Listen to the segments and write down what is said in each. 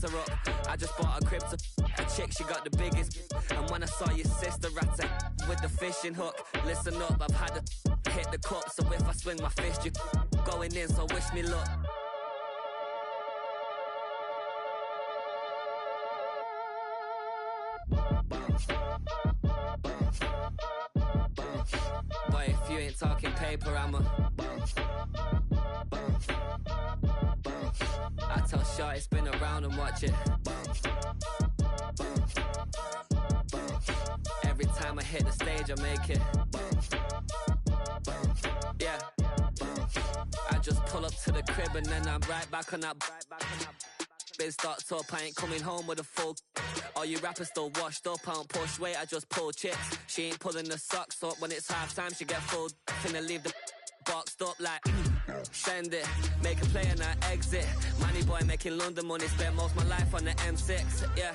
her up. I just bought a crib to a chick, she got the biggest. And when I saw your sister at it with the fishing hook, listen up, I've had to hit the cup. So if I swing my fist, you going in, so wish me luck. Boy, if you ain't talking paper, I'm a I tell Shorty spin around and watch it. Every time I hit the stage, I make it. Yeah. I just pull up to the crib and then I'm right back on that. Been stocked up, I ain't coming home with a full. All you rappers still washed up, I don't push weight, I just pull chips. She ain't pulling the socks up, when it's half time she get full. Finna leave the boxed up like send it, make a play and I exit. Money boy making London money, spent most of my life on the M6. Yeah,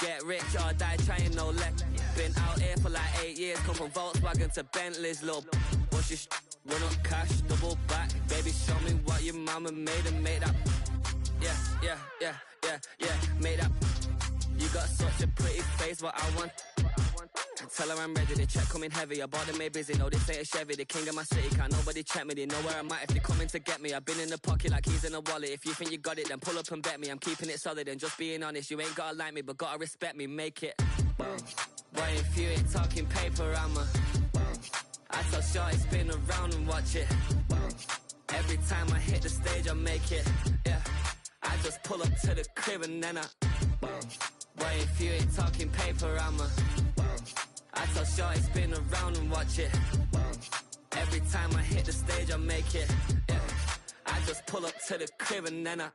get rich or die trying, no leg. Been out here for like 8 years, come from Volkswagen to Bentley's, little bush your run up cash, double back. Baby show me what your mama made and made up. Yeah, made up. You got such a pretty face, what I want. Tell her I'm ready, the check coming heavy. I bought them made busy, no this ain't a Chevy. The king of my city, can't nobody check me. They know where I'm at if they coming to get me. I've been in the pocket like keys in a wallet. If you think you got it, then pull up and bet me. I'm keeping it solid and just being honest. You ain't gotta like me, but gotta respect me, make it. Boy, if you ain't talking paper, I'm a I tell Shorty spin around and watch it. Every time I hit the stage, I make it. Yeah, I just pull up to the crib and then I Boy, if you ain't talking paper, I'm a I tell Shorty spin around and watch it. Every time I hit the stage, I make it. Yeah, I just pull up to the crib and then I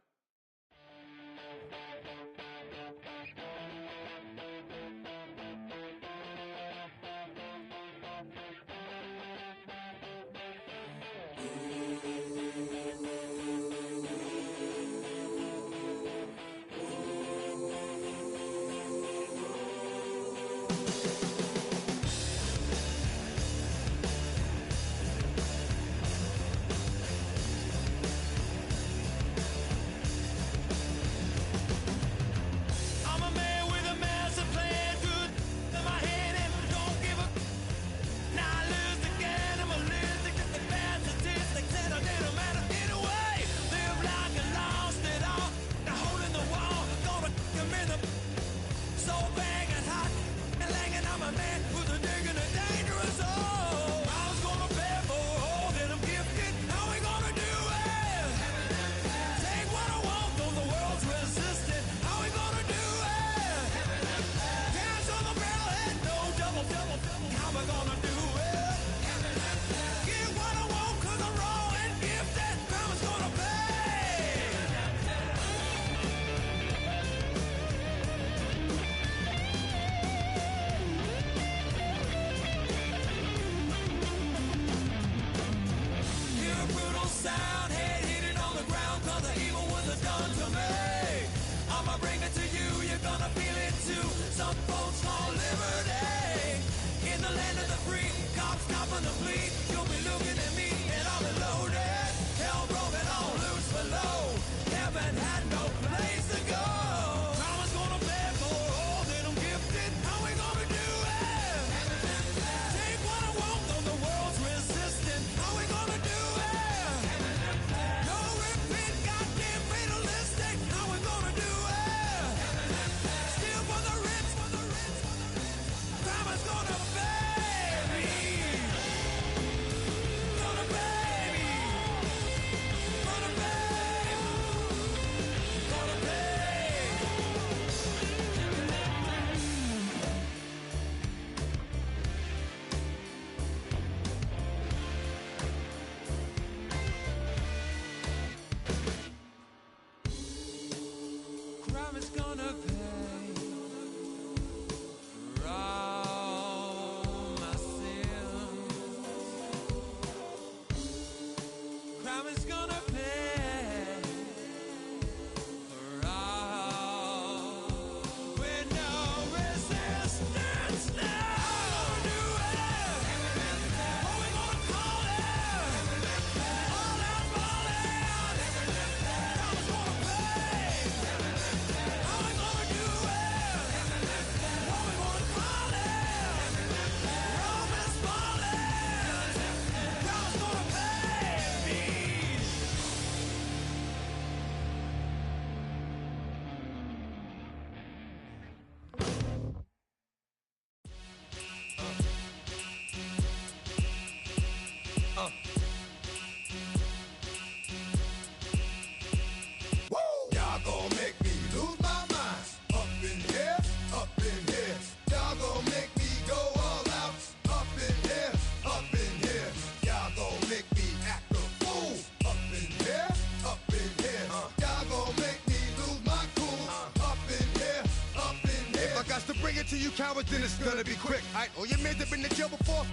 to you cowards, then it's gonna be quick. Alright, all your men have been to jail before?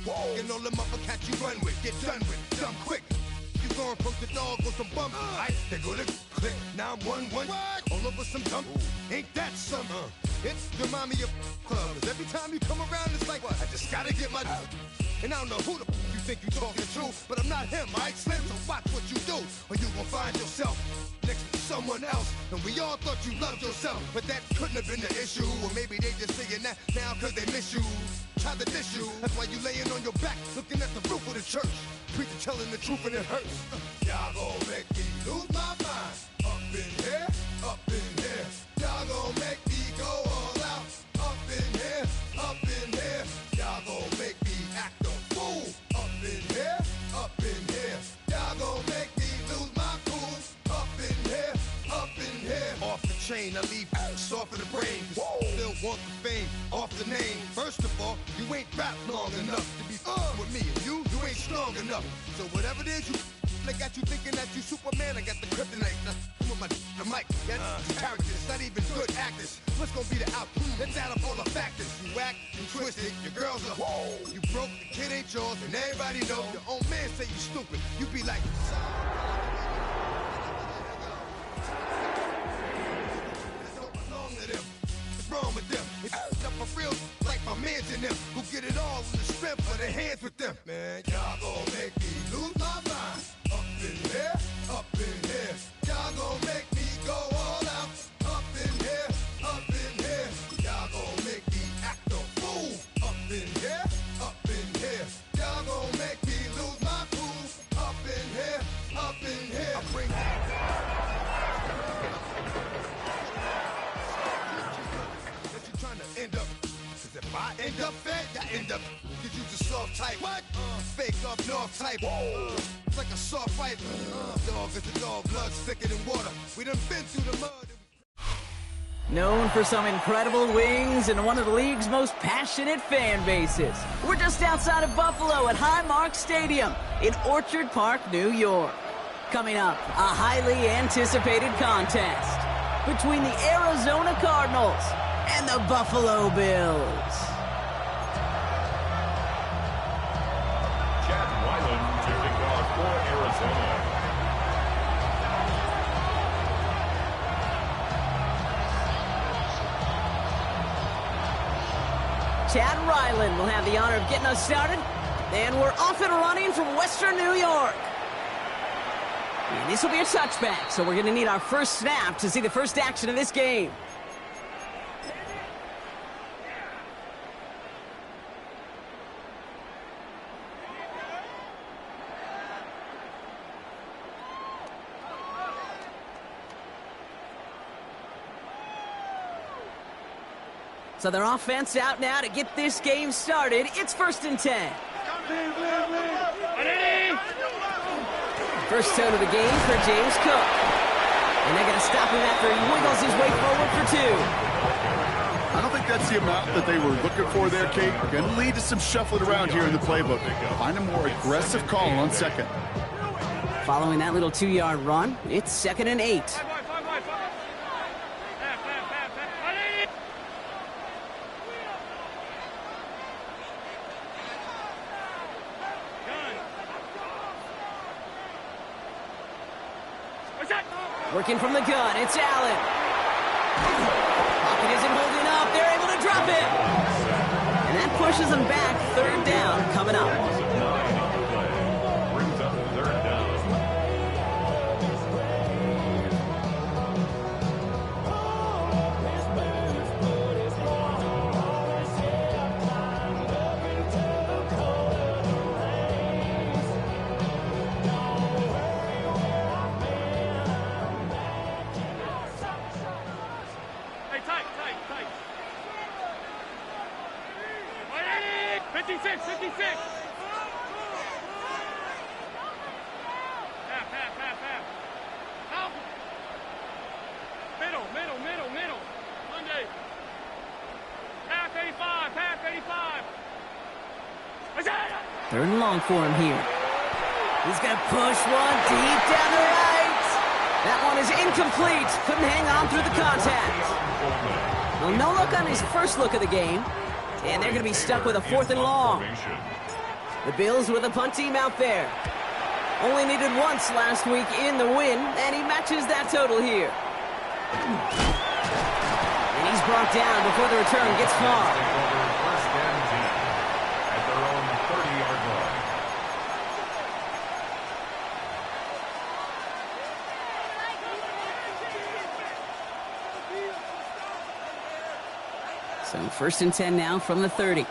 Whoa. And all the motherfuckers you run with, get done with, dumb quick. You gon' approach the dog with some bump. Alright, they go to click. Now I'm 1-1. All over some dump. Ain't that some? It's remind me of clubs. Every time you come around, it's like, what? I just gotta get my. And I don't know who the you think you talking to, but I'm not him, alright, Slim? So watch what you do, or you gon' find yourself next to someone else. And we all thought you loved yourself, but that couldn't have been the issue. Or maybe they just saying that now cause they miss you. Try to diss you, that's why you laying on your back, looking at the roof of the church. Preacher telling the truth and it hurts. Y'all gon' make me lose my mind. Up in here, up in here. Y'all gon' make me go all out. Up in here, up in here. Y'all gon' make me act a fool. Up in here, up in here. Y'all gon' make me lose my cool. Up in here, up in here. Off the chain, I leave soft in the brain. Still want the fame, off the name. First of all, you ain't rap long enough to be with me. And you ain't strong enough. So whatever it is you I got you thinking that you Superman, I got the kryptonite. Now, come with the mic, that's characters, not even good actors. What's gonna be the outcome? Let's add up all the factors. You whack, you twisted, your girls are you broke, the kid ain't yours, and everybody know. Your own man say you stupid, you be like what's wrong with them? It's up for real, like my mans in them, who get it all in the strength of their hands with them. Man, y'all gon' make me lose my mind. Up in here, up in here. Y'all gon' make me go all out. Up in here, up in here. Y'all gon' make me act a fool. Up in here, up in here. Y'all gon' make me lose my cool. Up in here, up in here. I bring that you trying to end up. Cause if I end up fed, I end up. Cause you just soft type. What? Fake up north type. It's like a soft fight. Dog is a dog, blood thicker than water. We done been through the mud. Known for some incredible wings and one of the league's most passionate fan bases. We're just outside of Buffalo at Highmark Stadium in Orchard Park, New York. Coming up, a highly anticipated contest between the Arizona Cardinals and the Buffalo Bills. Chad Ryland kicking off for Arizona. Chad Ryland will have the honor of getting us started. And we're off and running from Western New York. And this will be a touchback, so we're going to need our first snap to see the first action of this game. So their offense out now to get this game started. It's 1st and 10. First tone of the game for James Cook. And they're going to stop him after he wiggles his way forward for 2. I don't think that's the amount that they were looking for there, Kate. Going to lead to some shuffling around here in the playbook. Find a more aggressive call on second. Following that little 2-yard run, it's 2nd and 8. Working from the gun, it's Allen. Pocket isn't holding up, they're able to drop it. And that pushes them back, 3rd down coming up. Brings up 3rd down. Third and long for him here. He's going to push one deep down the right. That one is incomplete. Couldn't hang on through the contact. Well, no look on his first look of the game. And they're going to be stuck with a 4th and long. The Bills with a punt team out there. Only needed once last week in the win, and he matches that total here. And he's brought down before the return gets far. First and 10 at their own 30-yard line. So 1st and 10 now from the 30.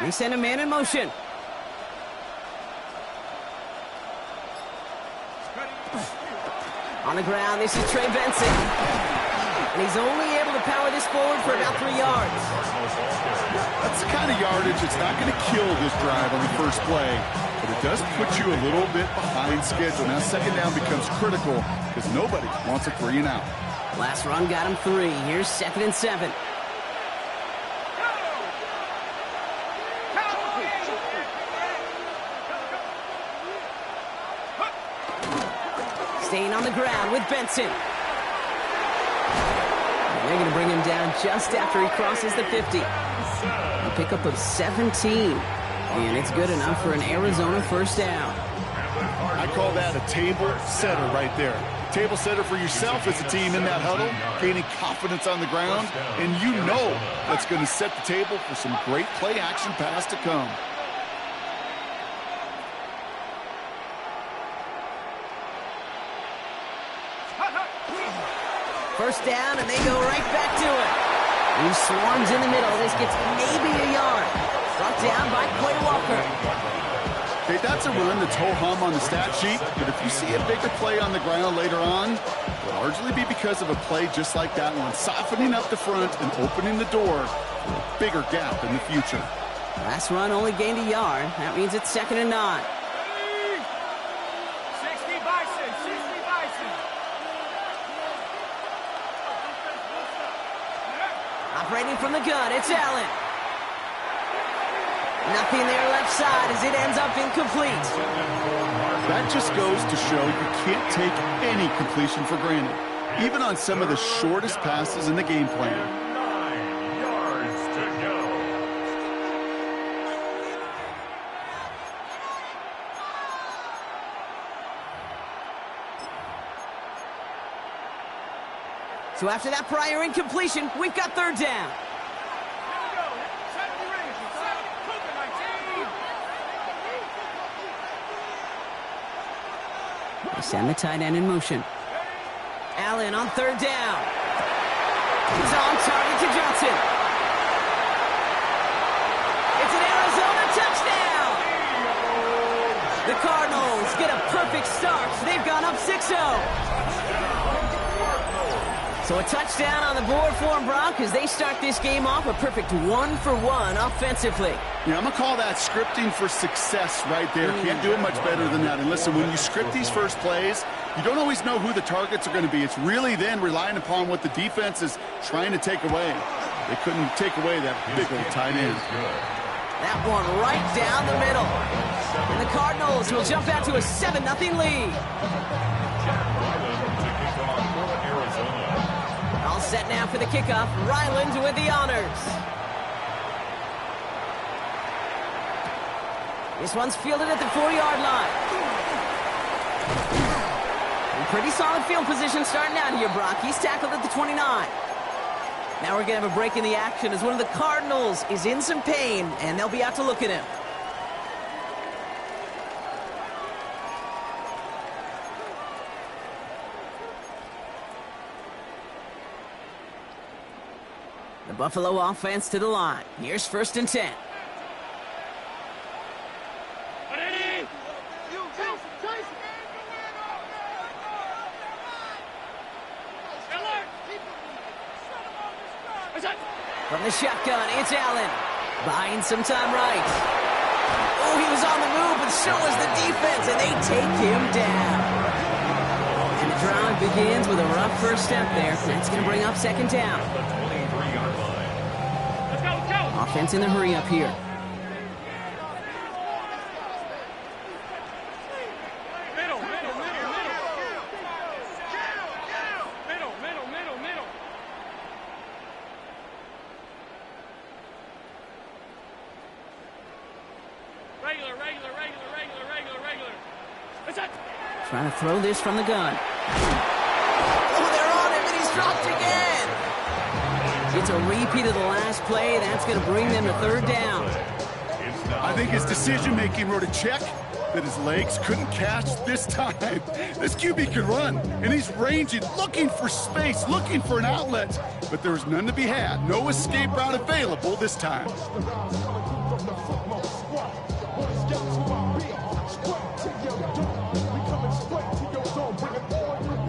They send a man in motion. On the ground, this is Trey Benson. And he's only able to power this forward for about 3 yards. That's the kind of yardage that's not going to kill this drive on the first play, but it does put you a little bit behind schedule. Now 2nd down becomes critical because nobody wants a 3 and out. Last run got him 3. Here's 2nd and 7. Staying on the ground with Benson. And they're going to bring him down just after he crosses the 50. A pickup of 17. And it's good enough for an Arizona 1st down. I call that a table setter right there. Table setter for yourself as a team in that huddle, gaining confidence on the ground, and you know that's going to set the table for some great play action pass to come. First down, and they go right back to it. He swarms in the middle. This gets maybe a yard. Brought down by Quay Walker. Okay, that's a run that's ho-hum on the stat sheet, but if you see a bigger play on the ground later on, it'll largely be because of a play just like that one, softening up the front and opening the door for a bigger gap in the future. Last run only gained a yard. That means it's 2nd and 9. 60 Bison, 60 Bison. Operating from the gun, it's Allen. Nothing there left side as it ends up incomplete. That just goes to show you can't take any completion for granted, even on some of the shortest passes in the game plan. 9 yards to go. So after that prior incompletion, we've got 3rd down. They send the tight end in motion. Allen on 3rd down. It's on target to Johnson. It's an Arizona touchdown. The Cardinals get a perfect start. They've gone up 6-0. So a touchdown on the board for them, Brock, as they start this game off a perfect 1-for-1 offensively. Yeah, I'm going to call that scripting for success right there. Can't do it much better than that. And listen, when you script these first plays, you don't always know who the targets are going to be. It's really then relying upon what the defense is trying to take away. They couldn't take away that big old tight end. That one right down the middle. And the Cardinals will jump out to a 7-0 lead. All set now for the kickoff. Ryland with the honors. This one's fielded at the 4-yard line. And pretty solid field position starting out here, Brock. He's tackled at the 29. Now we're going to have a break in the action as one of the Cardinals is in some pain, and they'll be out to look at him. The Buffalo offense to the line. Here's 1st and 10. From the shotgun, it's Allen. Buying some time right. Oh, he was on the move, but so was the defense, and they take him down. And the drive begins with a rough first step there. That's going to bring up 2nd down. Offense in the hurry up here. Trying to throw this from the gun. Oh, they're on him, and he's dropped again. It's a repeat of the last play. That's going to bring them to third down. I think his decision-making wrote a check that his legs couldn't catch this time. This QB can run, and he's ranging, looking for space, looking for an outlet. But there was none to be had. No escape route available this time.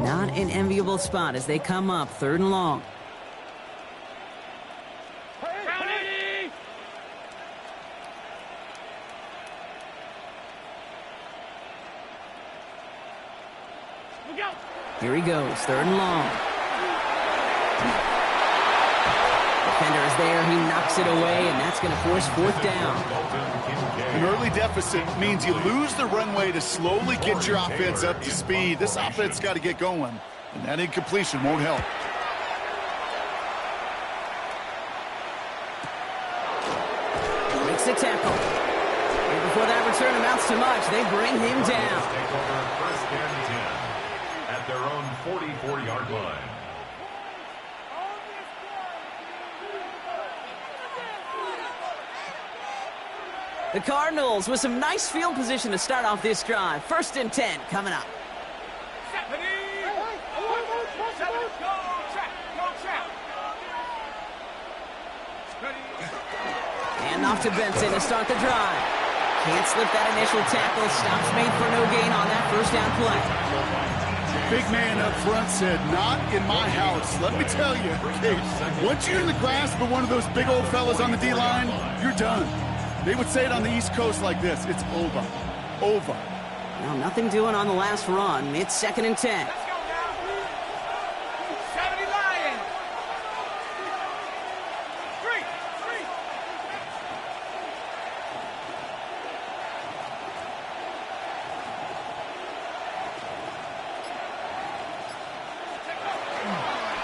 Not an enviable spot as they come up third and long. Here he goes, third and long. Defender is there, he knocks it away, and that's going to force fourth down. An early deficit means you lose the runway to slowly get your offense up to speed. This offense got to get going, and that incompletion won't help. Makes the tackle. And before that return amounts to much, they bring him down. Take over first and 10 at their own 44-yard line. The Cardinals with some nice field position to start off this drive. First and 10 coming up. And off to Benson to start the drive. Can't slip that initial tackle. Stops made for no gain on that first down play. Big man up front said, not in my house. Let me tell you, Kate, once you're in the grasp of one of those big old fellas on the D-line, you're done. They would say it on the East Coast like this, it's over. Over. Well, nothing doing on the last run. It's second and 10.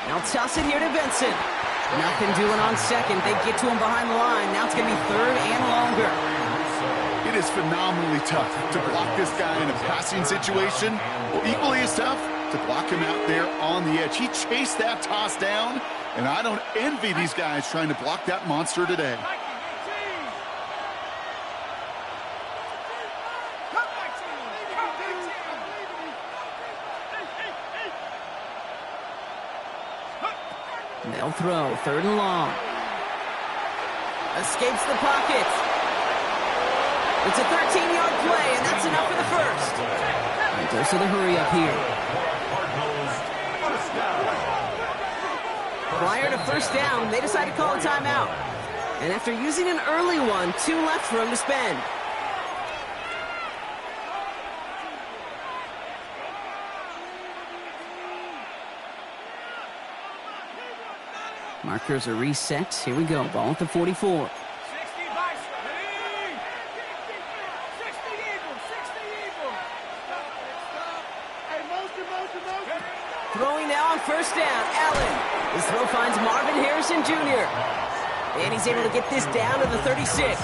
Now toss it here to Benson. Nothing doing on second. They get to him behind the line. Now it's going to be third and longer. It is phenomenally tough to block this guy in a passing situation. Well, equally as tough to block him out there on the edge. He chased that toss down, and I don't envy these guys trying to block that monster today. They'll throw, third and long. Escapes the pocket. It's a 13-yard play, and that's enough for the first. And dose of the hurry up here. Prior to first down, they decide to call a timeout. And after using an early one, 2 left for him to spend. Markers are reset. Here we go. Ball at the 44. Throwing now on first down. Allen. His throw finds Marvin Harrison Jr. And he's able to get this down to the 36.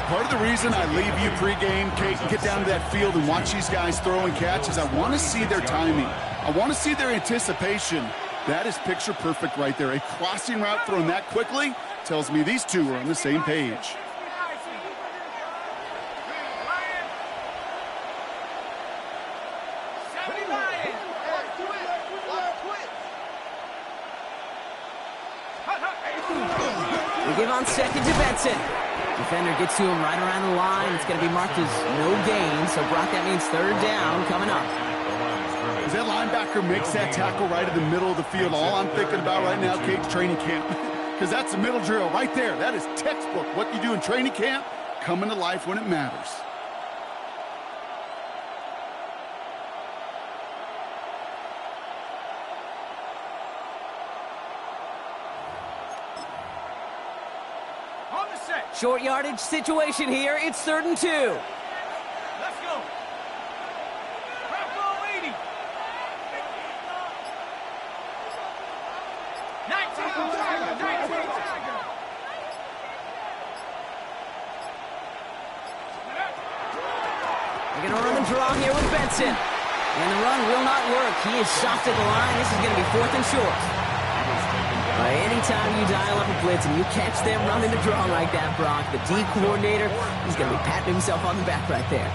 Part of the reason I leave you pregame, Kate, and get down to that field and watch these guys throw and catch is I want to see their timing. I want to see their anticipation. That is picture perfect right there. A crossing route thrown that quickly tells me these two are on the same page. We give on second to Benson. Defender gets to him right around the line. It's going to be marked as no gain. So, Brock, that means third down coming up. As that linebacker makes that tackle right in the middle of the field, all I'm thinking about right now, Kate's training camp. Because that's the middle drill right there. That is textbook. What you do in training camp, coming to life when it matters. set. Short yardage situation here. It's 3rd and 2. Let's go. Bravo 80. 19 Tiger. 19 Tiger. They're going to run the draw here with Benson. And the run will not work. He is soft at the line. This is going to be 4th and short. Anytime you dial up a blitz and you catch them running the draw like that, Brock, the D coordinator, he's going to be patting himself on the back right there.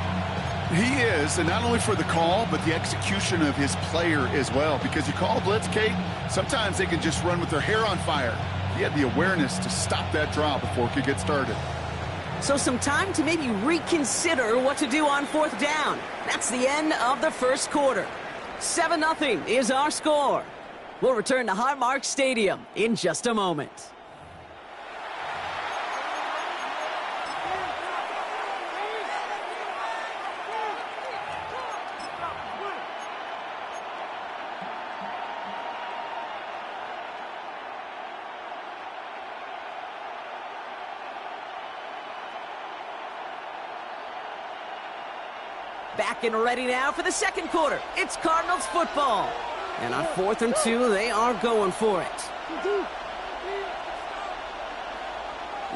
He is, and not only for the call, but the execution of his player as well. Because you call a blitz, Kate, sometimes they can just run with their hair on fire. He had the awareness to stop that draw before it could get started. So some time to maybe reconsider what to do on 4th down. That's the end of the first quarter. 7-0 is our score. We'll return to Highmark Stadium in just a moment. Back and ready now for the second quarter. It's Cardinals football. And on 4th and 2, they are going for it.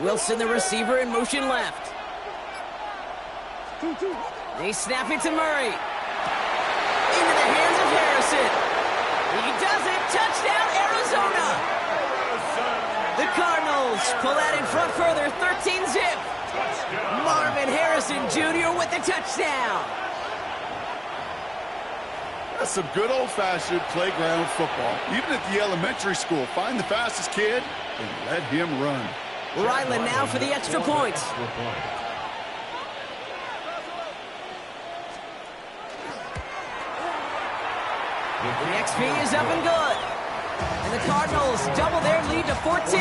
Wilson, the receiver, in motion left. They snap it to Murray. Into the hands of Harrison. He does it. Touchdown, Arizona. The Cardinals pull that in front further. 13-zip. Marvin Harrison Jr. with the touchdown. That's some good old-fashioned playground football. Even at the elementary school, find the fastest kid and let him run. Ryland now for the extra point. The XP is up and good. And the Cardinals double their lead to 14.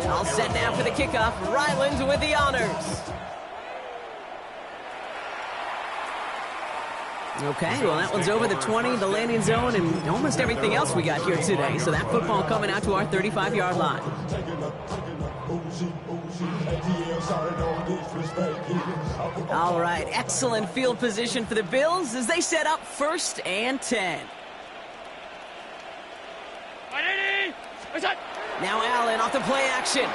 All set now for the kickoff. Ryland with the honors. Okay, well, that one's over the 20, the landing zone, and almost everything else we got here today. So that football coming out to our 35-yard line. All right, excellent field position for the Bills as they set up 1st and 10. Now Allen off the play action.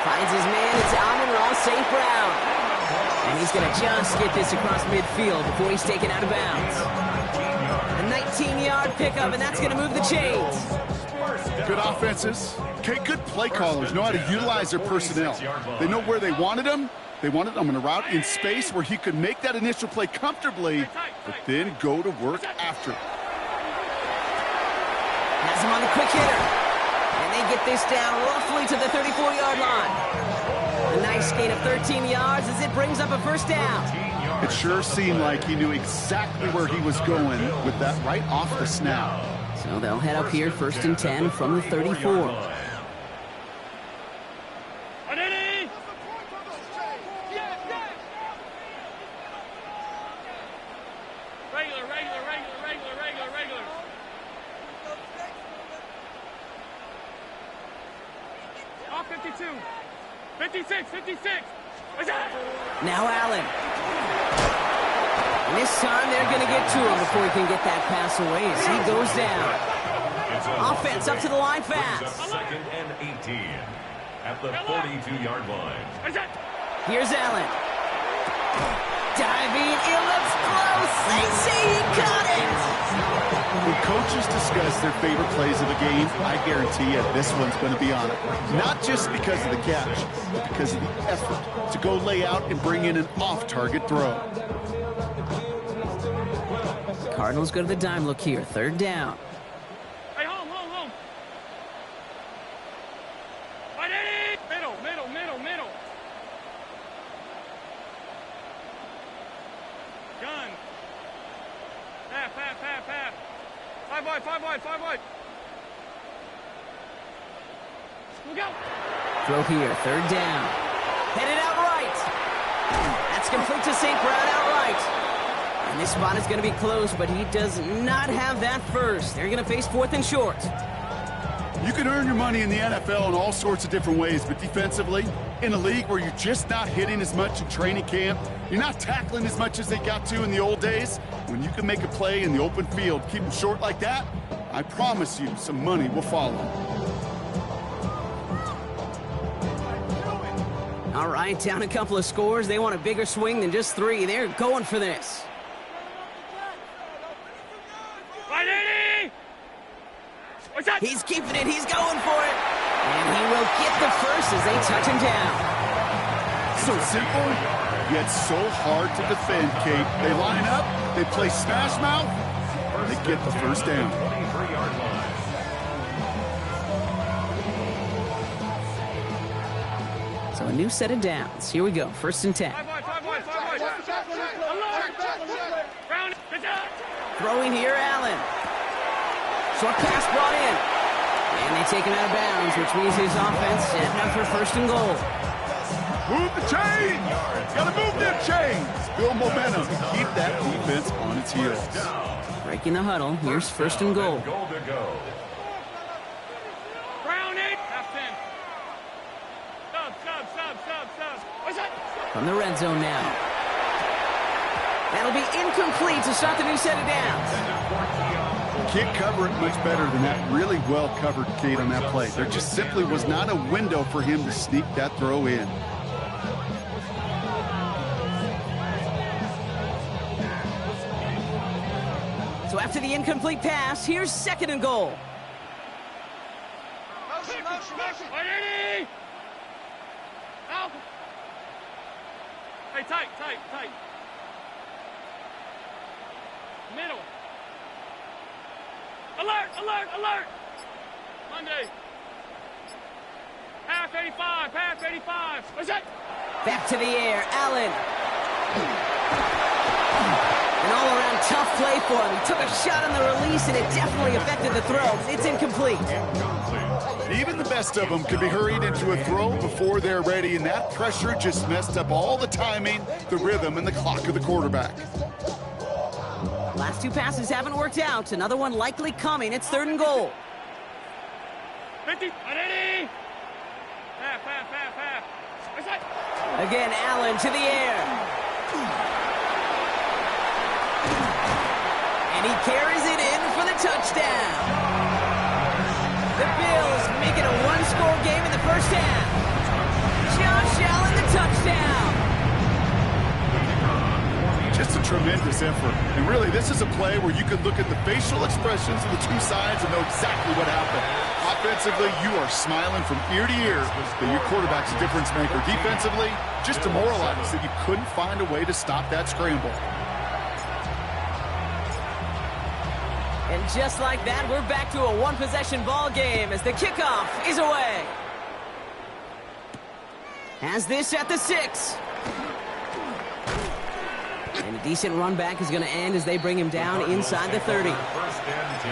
Finds his man, it's Amon-Ra St. Brown. And he's going to just get this across midfield before he's taken out of bounds. A 19-yard pickup, and that's going to move the chains. Good offenses. Okay, good play callers know how to utilize their personnel. They know where they wanted him. They wanted him on a route in space where he could make that initial play comfortably, but then go to work after. Has him on the quick hitter. And they get this down roughly to the 34-yard line. A nice gain of 13 yards as it brings up a 1st down. It sure seemed like he knew exactly where he was going with that right off the snap. So they'll head up here 1st and 10 from the 34. Regular. All 52. 56. Now Allen. And this time they're going to get to him before he can get that pass away as he goes down. Offense up to the line fast. 2nd and 18 at the 42-yard line. Here's Allen. Diving, it looks close. They say he caught it. When coaches discuss their favorite plays of the game, I guarantee you this one's going to be on it. Not just because of the catch, but because of the effort to go lay out and bring in an off-target throw. Cardinals go to the dime look here. 3rd down. Hey, home. Middle. Gun. Half. 5 wide. Look out. Throw here. 3rd down. Headed out right. That's complete to St. Brown out right. And And this spot is going to be close, but he does not have that first. They're going to face 4th and short. You can earn your money in the NFL in all sorts of different ways, but defensively, in a league where you're just not hitting as much in training camp, you're not tackling as much as they got to in the old days, when you can make a play in the open field, keep them short like that, I promise you some money will follow. All right, down a couple of scores. They want a bigger swing than just 3. They're going for this. He's keeping it. He's going for it. And he will get the first as they touch him down. So simple, yet so hard to defend, Kate. They line up, they play smash mouth, and they get the first down. So a new set of downs. Here we go. 1st and 10. Throwing here, Allen. Short pass brought in. And they take him out of bounds, which means his offense setting up for 1st and goal. Move the chains! Gotta move them chains! Build momentum. Keep that defense on its heels. Breaking the huddle. Here's 1st and goal. From the red zone now. That'll be incomplete to start the new set of downs. Can't cover it much better than that. Really well covered, Kate, on that play. There just simply was not a window for him to sneak that throw in. So after the incomplete pass, here's 2nd and goal. Hey, tight. Middle. Alert! Monday. Half 85. What's that? Back to the air, Allen. An all-around tough play for him. He took a shot on the release, and it definitely affected the throw. It's incomplete. Even the best of them could be hurried into a throw before they're ready, and that pressure just messed up all the timing, the rhythm, and the clock of the quarterback. Last 2 passes haven't worked out. Another one likely coming. It's 3rd and goal. 50. Half. What's that? Again, Allen to the air. And he carries it in for the touchdown. The Bills make it a 1-score game in the first half. Josh Allen, the touchdown. Just a tremendous effort. And really, this is a play where you can look at the facial expressions of the 2 sides and know exactly what happened. Offensively, you are smiling from ear to ear that your quarterback's a difference maker. Defensively, just demoralized that you couldn't find a way to stop that scramble. And just like that, we're back to a 1-possession ball game as the kickoff is away. Has this at the 6. And a decent run back is going to end as they bring him down inside the 30. 1st and 10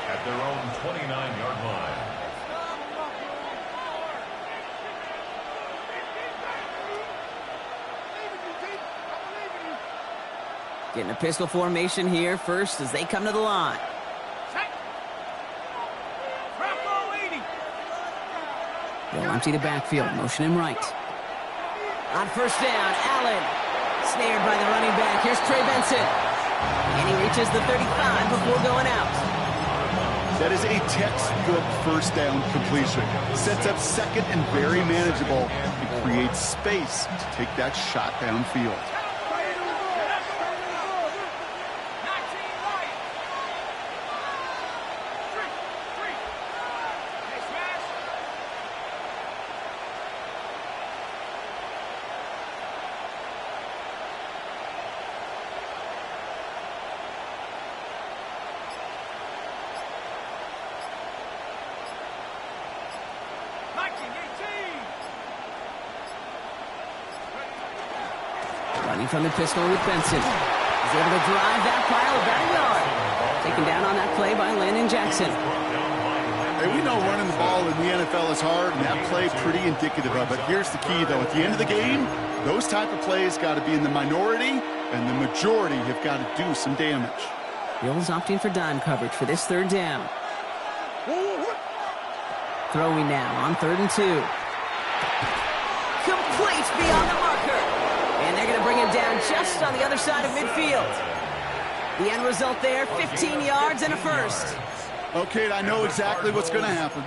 at their own 29-yard line. Getting a pistol formation here first as they come to the line. They'll empty the backfield, motion him right. On 1st down, Allen. Snared by the running back. Here's Trey Benson. And he reaches the 35 before going out. That is a textbook 1st down completion. Sets up 2nd and very manageable. It creates space to take that shot downfield. Running from the pistol with Benson. He's able to drive that pile about a yard. Taken down on that play by Landon Jackson. Hey, we know running the ball in the NFL is hard, and that play pretty indicative of it. Here's the key, though. At the end of the game, those type of plays got to be in the minority and the majority have got to do some damage. Bills opting for dime coverage for this third down. Throwing now on 3rd and 2. Complete beyond the marker. And they're going to bring him down just on the other side of midfield. The end result there, 15 yards and a first. Okay, I know exactly what's going to happen.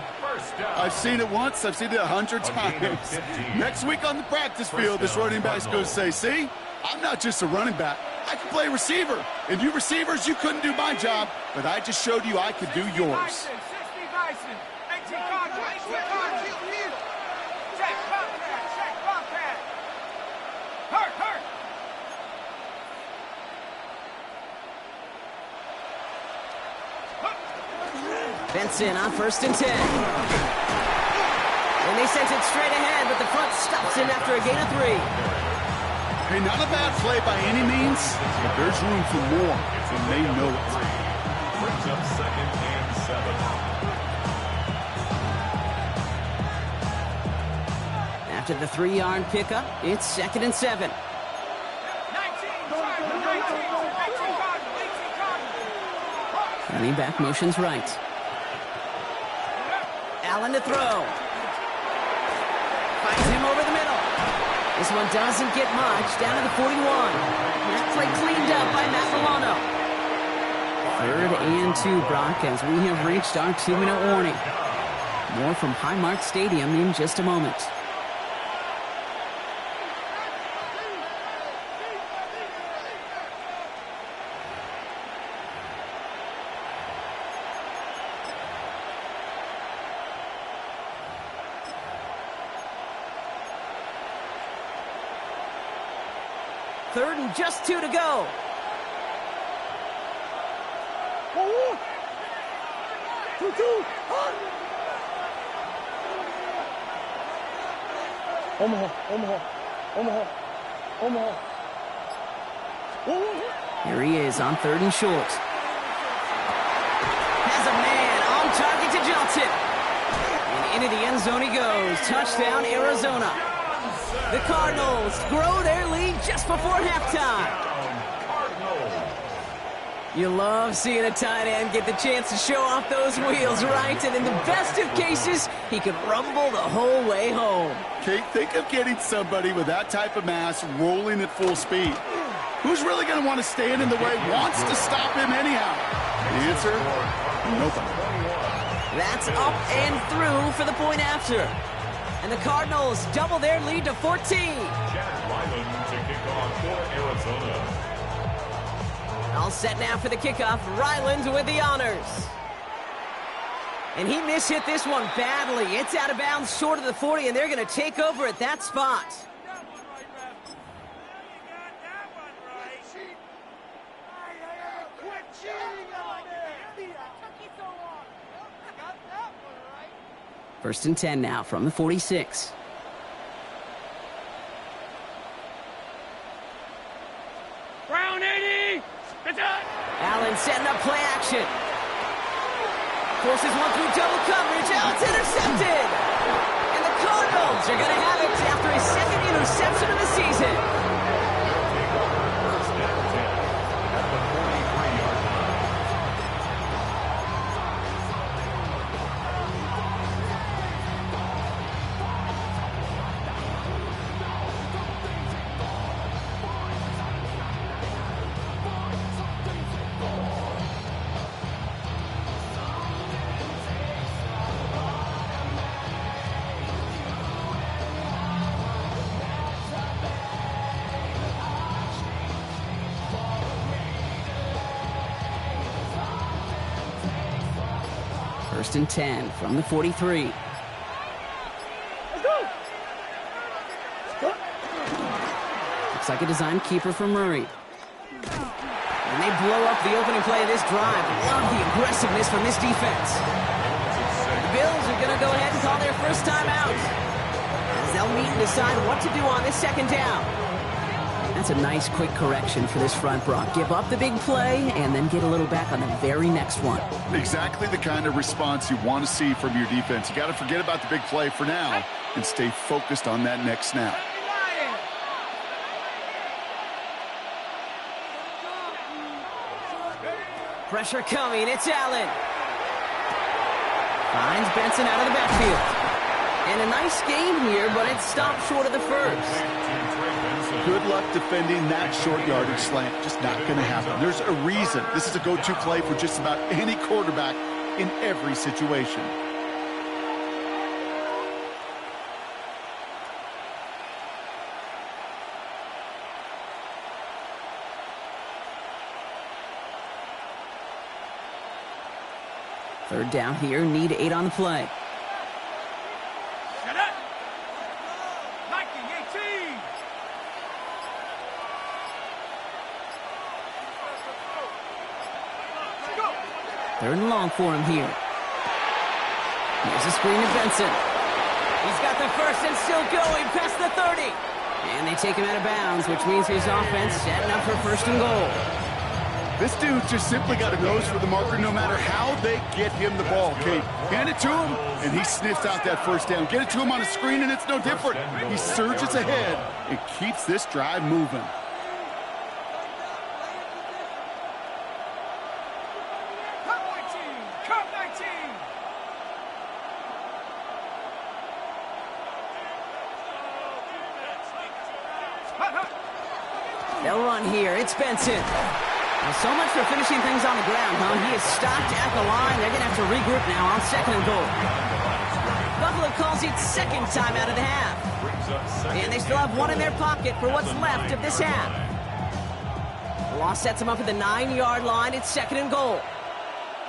I've seen it once. I've seen it 100 times. Next week on the practice field, this running back's going to say, see, I'm not just a running back. I can play receiver. And you receivers, you couldn't do my job, but I just showed you I could do yours. Benson on 1st and 10. And they sent it straight ahead, but the front stops him after a gain of 3. Hey, not a bad play by any means, but there's room for more, and they know it. Brings up 2nd and 7. After the 3-yard pickup, it's 2nd and 7. Running back motions right. Allen to throw. Finds him over the middle. This one doesn't get much. Down to the 41. That play cleaned up by Matt Milano. 3rd and 2, Brock, as we have reached our 2-minute warning. More from Highmark Stadium in just a moment. Third and just 2 to go. Here he is on 3rd and short. Has a man on target to Johnson. And into the end zone he goes. Touchdown, Arizona. The Cardinals grow their lead just before halftime. You love seeing a tight end get the chance to show off those wheels, right? And in the best of cases, he could rumble the whole way home. Kate, think of getting somebody with that type of mass rolling at full speed. Who's really going to want to stand in the way, wants to stop him anyhow? The answer, nobody. That's up and through for the point after. And the Cardinals double their lead to 14. Jack Ryland to kick off for Arizona. All set now for the kickoff. Ryland with the honors. And he mishit this one badly. It's out of bounds short of the 40, and they're going to take over at that spot. First and 10 now from the 46. Brown 80! Allen setting up play action. Forces one through double coverage. Allen's intercepted. And the Cardinals are going to have it after his 2nd interception of the season. First and 10 from the 43. Let's go! Looks like a design keeper for Murray. And they blow up the opening play of this drive. Love the aggressiveness from this defense. The Bills are going to go ahead and call their first timeout, as they'll meet and decide what to do on this 2nd down. That's a nice quick correction for this front, Brock. Give up the big play and then get a little back on the very next one. Exactly the kind of response you want to see from your defense. You got to forget about the big play for now and stay focused on that next snap. Pressure coming, it's Allen. Finds Benson out of the backfield. And a nice game here, but it stopped short of the first. Good luck defending that short yardage slant. Just not going to happen. There's a reason this is a go-to play for just about any quarterback in every situation. Third down here, need 8 on the play. Shut up! 1918! Go! Third and long for him here. Here's a screen to Benson. He's got the first and still going past the 30. And they take him out of bounds, which means his offense setting up for first and goal. This dude just simply got a nose for the marker no matter how they get him the ball, Kate. Hand it to him, and he sniffs out that first down. Get it to him on a screen, and it's no different. He surges ahead and keeps this drive moving. Cup 19! Cup 19! They'll run here. It's Benson. Well, so much for finishing things on the ground, huh? He is stopped at the line. They're going to have to regroup now on second and goal. Buffalo calls it second time out of the half. And they still have one in their pocket for what's left of this half. The loss sets them up at the 9-yard line. It's second and goal.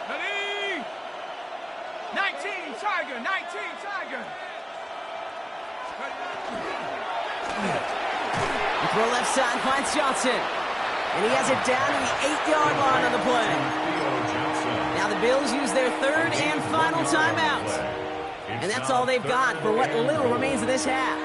Ready? 19 Tiger! 19 Tiger! The throw left side finds Johnson. And he has it down to the 8-yard line on the play. Now the Bills use their third and final timeout. And that's all they've got for what little remains of this half.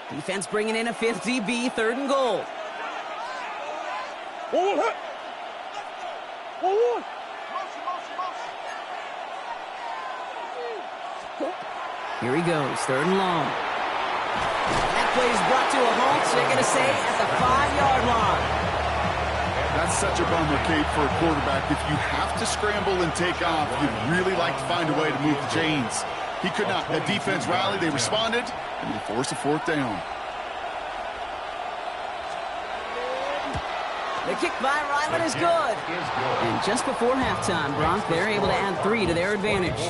Defense bringing in a 5th DB, third and goal. Here he goes, third and long. That play is brought to a halt, so they're going to say at the 5-yard line. That's such a bummer, Kate, for a quarterback. If you have to scramble and take off, you'd really like to find a way to move the chains. He could not. That defense rallied, they responded, and they forced a fourth down. The kick by Ryland is good. And just before halftime, Brock, they're able to add 3 to their advantage.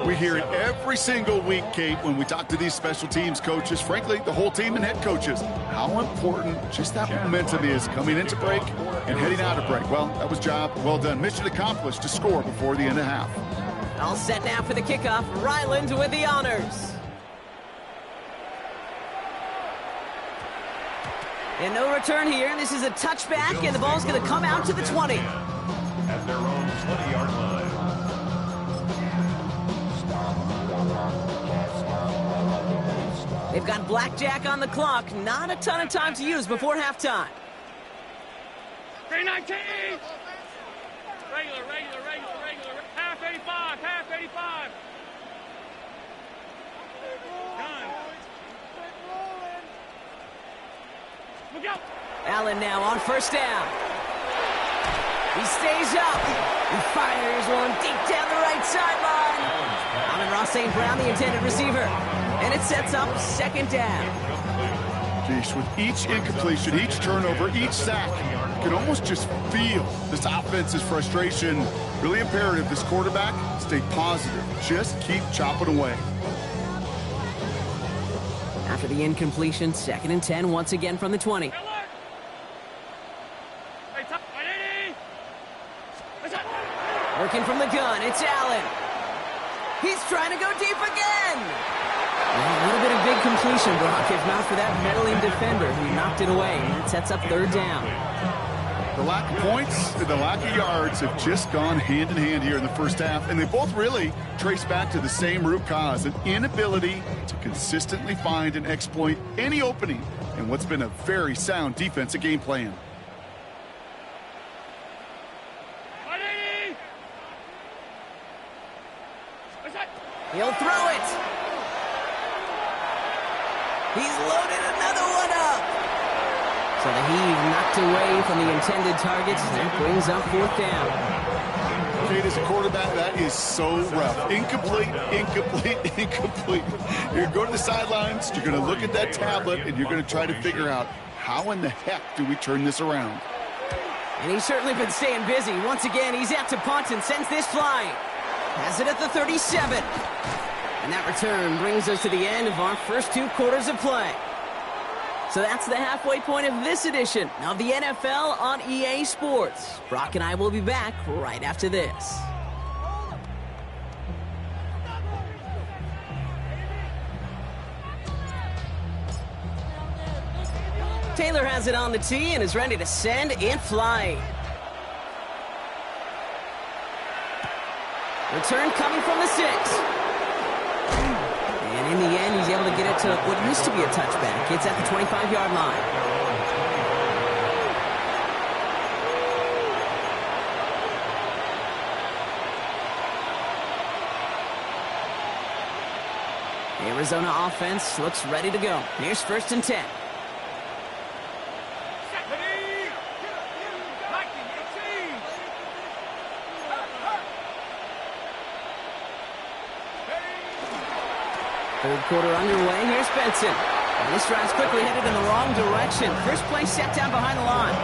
We hear it every single week, Kate, when we talk to these special teams coaches, frankly, the whole team and head coaches, how important just that momentum is coming into break and heading out of break. Well, that was job well done. Mission accomplished to score before the end of half. All set now for the kickoff. Ryland with the honors. And no return here. This is a touchback, and the ball's going to come out to the 20. At their own 20-yard line. They've got blackjack on the clock. Not a ton of time to use before halftime. 319! Regular. Half 85, half 85. Done. Look out! Allen now on first down. He stays up. He fires one deep down the right sideline. Amon-Ra St. Brown, the intended receiver. And it sets up second down. Geesh, with each incompletion, each turnover, each sack, you can almost just feel this offense's frustration. Really imperative, this quarterback, stay positive. Just keep chopping away. After the incompletion, 2nd and 10 once again from the 20. Working from the gun, it's Allen. He's trying to go deep again. Well, a little bit of big completion, Brock, if not for that meddling defender who knocked it away. And it sets up third down. The lack of points and the lack of yards have just gone hand in hand here in the first half, and they both really trace back to the same root cause, an inability to consistently find and exploit any opening in what's been a very sound defensive game plan. He'll throw it. He's loaded another one up. So the heave knocked away from the intended targets. That brings up 4th down. Kate, as a quarterback, that is so rough. Incomplete, incomplete, incomplete. You're going to go to the sidelines, you're going to look at that tablet, and you're going to try to figure out how in the heck do we turn this around. And he's certainly been staying busy. Once again, he's out to punt and sends this flying. Has it at the 37. And that return brings us to the end of our first 2 quarters of play. So that's the halfway point of this edition of the NFL on EA Sports. Brock and I will be back right after this. Taylor has it on the tee and is ready to send it flying. Return coming from the 6. And in the end, he's able to get it to what used to be a touchback. It's at the 25-yard line. The Arizona offense looks ready to go. Here's 1st and 10. Third quarter underway. Here's Benson. And this drive's quickly headed in the wrong direction. First play set down behind the line.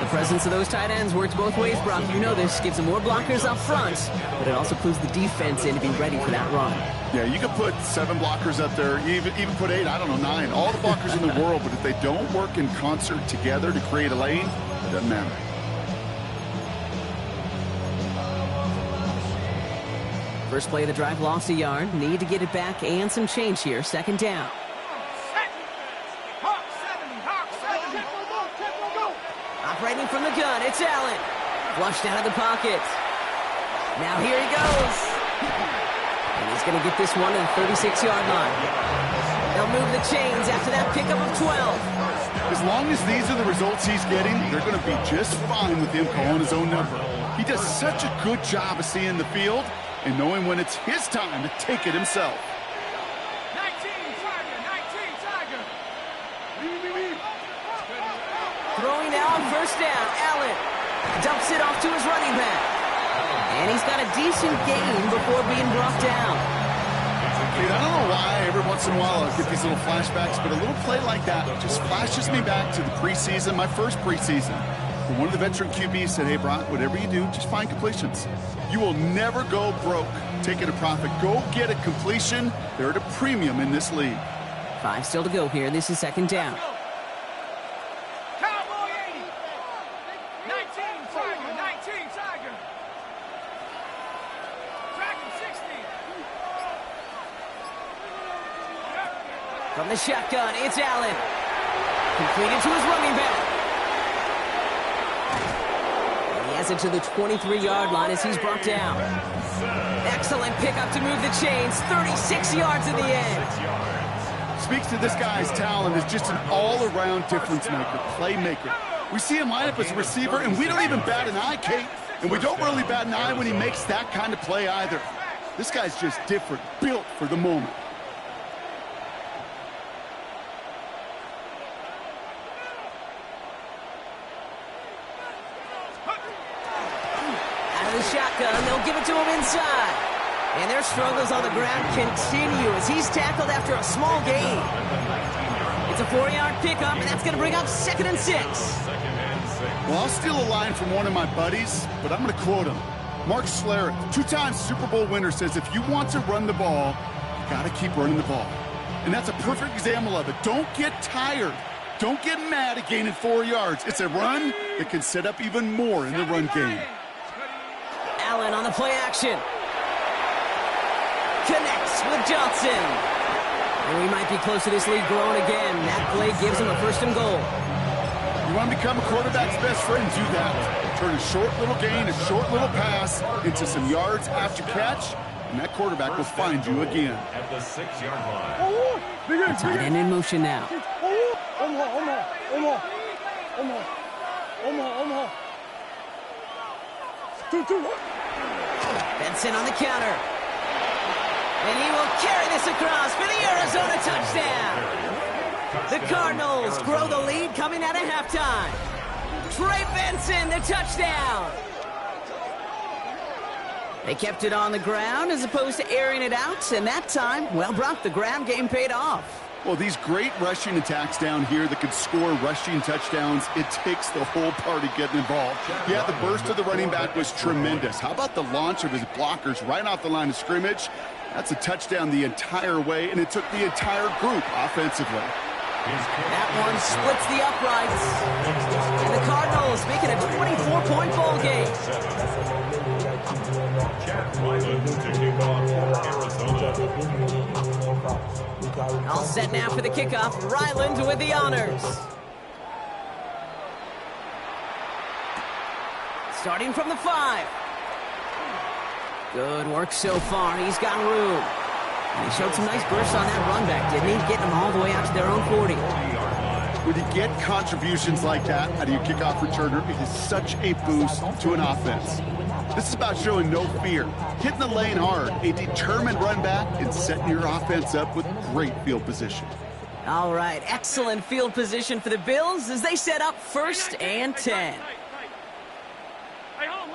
The presence of those tight ends works both ways, Brock. You know this. Gives them more blockers up front, but it also clues the defense in to be ready for that run. Yeah, you could put 7 blockers up there, even put 8, I don't know, 9. All the blockers in the world, but if they don't work in concert together to create a lane, it doesn't matter. First play of the drive lost a yard. Need to get it back and some change here. 2nd down. Operating from the gun, it's Allen. Flushed out of the pocket. Now here he goes. And he's going to get this one to the 36-yard line. They'll move the chains after that pickup of 12. As long as these are the results he's getting, they're going to be just fine with him calling his own number. He does such a good job of seeing the field and knowing when it's his time to take it himself. 19, Tiger. Throwing now on 1st down. Allen dumps it off to his running back. And he's got a decent gain before being brought down. Dude, I don't know why every once in a while I get these little flashbacks, but a little play like that just flashes me back to the preseason, my first preseason. When one of the veteran QBs said, hey, Brock, whatever you do, just find completions. You will never go broke taking a profit. Go get a completion. They're at a premium in this league. 5 still to go here. This is 2nd down. Cowboy 80. 19, Tiger. Dragon 60. From the shotgun, it's Allen. Completed to his running back. And he has it to the 23-yard line as he's brought down. Excellent pickup to move the chains. 36 yards in the end. Speaks to this guy's talent as just an all-around difference maker, playmaker. We see him line up as a receiver, and we don't even bat an eye, Kate. And we don't really bat an eye when he makes that kind of play either. This guy's just different, built for the moment. Out of the shotgun, they'll give it to him inside. And their struggles on the ground continue as he's tackled after a small gain. It's a 4-yard pickup, and that's going to bring up 2nd and 6. Well, I'll steal a line from one of my buddies, but I'm going to quote him. Mark Schlereth, 2-time Super Bowl winner, says if you want to run the ball, you got to keep running the ball. And that's a perfect example of it. Don't get tired. Don't get mad at gaining 4 yards. It's a run that can set up even more in the run game. Allen on the play action. Connects with Johnson. And we might be close to this lead growing again. That play gives him a 1st and goal. You want to become a quarterback's best friend, do that. Turn a short little gain, a short little pass into some yards after catch, and that quarterback will find you again. At the 6-yard line. The tight end in motion now. Benson on the counter. And he will carry this across for the Arizona touchdown. The Cardinals grow the lead coming out of halftime. Trey Benson, the touchdown. They kept it on the ground as opposed to airing it out, and that time, well, Brock, the ground game paid off. Well, these great rushing attacks down here that could score rushing touchdowns, it takes the whole party getting involved. Yeah, the burst of the running back was tremendous. How about the launch of his blockers right off the line of scrimmage? That's a touchdown the entire way, and it took the entire group offensively. That one splits the uprights. And the Cardinals make it a 24-point ball game. Chad Ryland to kick off for Arizona. All set now for the kickoff. Ryland with the honors. Starting from the 5. Good work so far. He's got room. And he showed some nice bursts on that run back, didn't he? Getting them all the way out to their own 40. When you get contributions like that out of your kickoff returner, it is such a boost to an offense. This is about showing no fear, hitting the lane hard, a determined run back, and setting your offense up with great field position. All right, excellent field position for the Bills as they set up 1st and 10. Hey, home.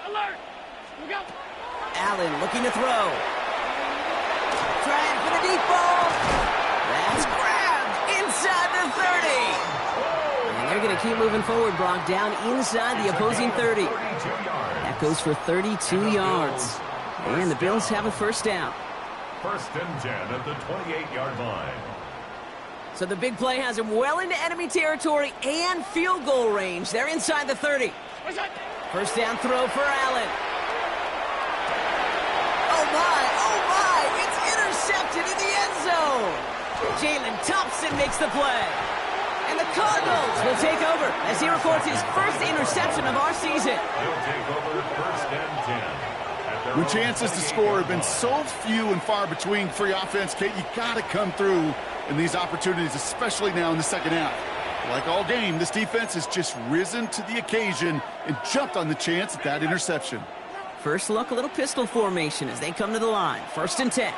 Alert. We go. Allen looking to throw. Trying for the deep ball. That's grabbed inside the 30. And they're going to keep moving forward, Brock, down inside the opposing 30. That goes for 32 yards. And the Bills have a 1st down. 1st and 10 at the 28-yard line. So the big play has him well into enemy territory and field goal range. They're inside the 30. 1st down throw for Allen. Oh my, it's intercepted in the end zone. Jalen Thompson makes the play. And the Cardinals will take over as he records his 1st interception of our season. They'll take over 1st and 10. When chances to score have been so few and far between for your offense, Kate, you got to come through in these opportunities, especially now in the second half. Like all game, this defense has just risen to the occasion and jumped on the chance at that interception. First look, a little pistol formation as they come to the line. 1st and 10.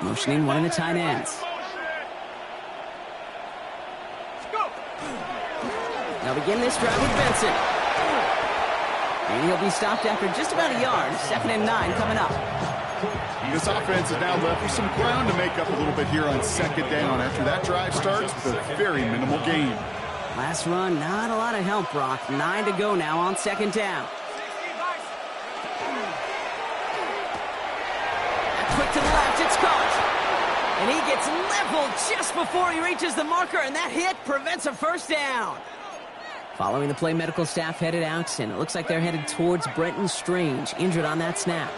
Motioning one of the tight ends. They'll begin this drive with Benson. And he'll be stopped after just about a yard. 2nd and 9 coming up. This offense is now left with some ground to make up a little bit here on 2nd down after that drive starts with a very minimal gain. Last run, not a lot of help, Brock. 9 to go now on 2nd down. Quick to the left, it's caught. And he gets leveled just before he reaches the marker, and that hit prevents a 1st down. Following the play, medical staff headed out, and it looks like they're headed towards Brenton Strange, injured on that snap.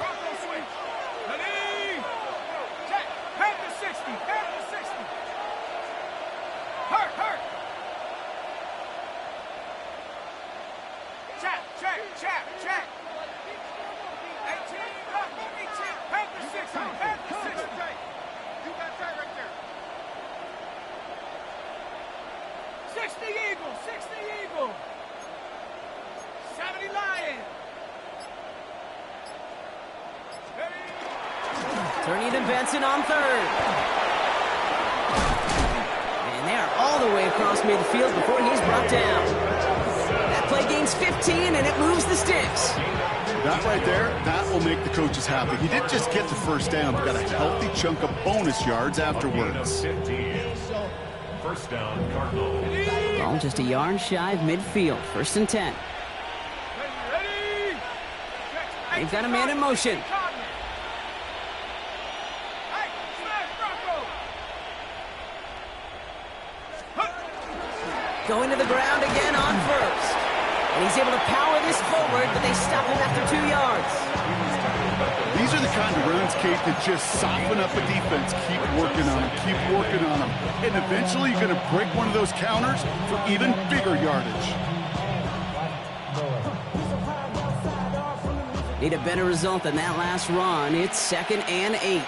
Turning to Benson on 3rd. And they're all the way across midfield before he's brought down. That play gains 15, and it moves the sticks. That right there, that will make the coaches happy. He didn't just get the 1st down, but got a healthy chunk of bonus yards afterwards. 1st down, Cardinals. Ball just a yard shy of midfield. 1st and 10. They've got a man in motion. Going to the ground again on 1st. And he's able to power this forward, but they stop him after 2 yards. These are the kind of runs, Kate, that just soften up a defense. Keep working on them, keep working on them. And eventually you're going to break one of those counters for even bigger yardage. Need a better result than that last run. It's 2nd and 8.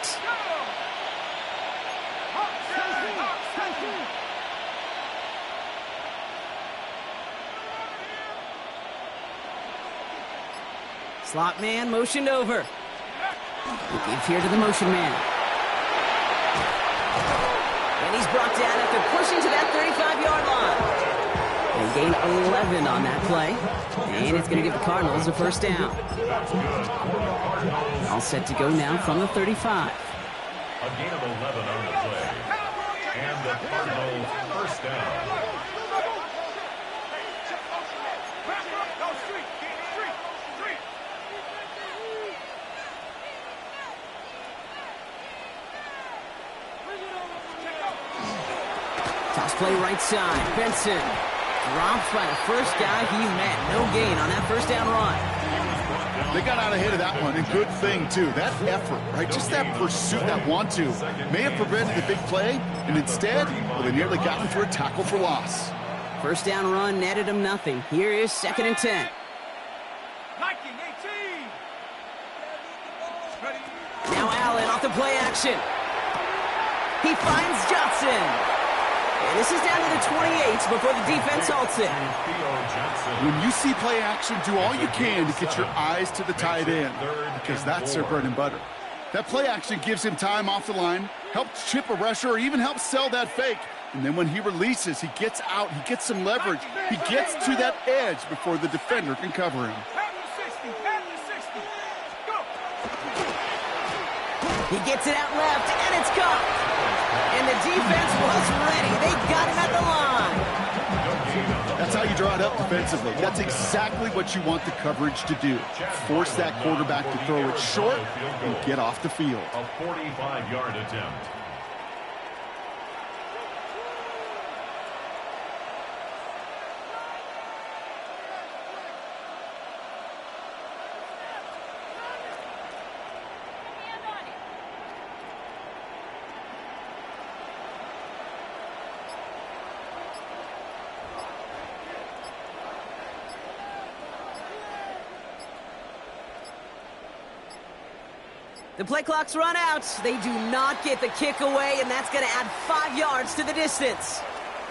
Slot man motioned over. He gives here to the motion man. And he's brought down after pushing to that 35-yard line. They gain 11 on that play. And it's going to give the Cardinals a first down. All set to go now from the 35. A gain of 11 on the play. And the Cardinals first down. Toss play right side. Benson drops by the first guy he met. No gain on that first down run. They got out ahead of that one, and good thing, too. That effort, right, just that pursuit, that want-to, may have prevented the big play, and instead, well, they nearly got him for a tackle for loss. First down run netted him nothing. Here is 2nd and 10. Now Allen off the play action. He finds Johnson. And this is down to the 28 before the defense halts it. When you see play action, do all you can to get your eyes to the tight end, because that's their bread and butter. That play action gives him time off the line, helps chip a rusher, or even helps sell that fake. And then when he releases, he gets out, he gets some leverage. He gets to that edge before the defender can cover him. He gets it out left, and it's caught. And the defense was ready. They got him at the line. That's how you draw it up defensively. That's exactly what you want the coverage to do. Force that quarterback to throw it short and get off the field. A 45-yard attempt. The play clock's run out. They do not get the kick away, and that's going to add 5 yards to the distance.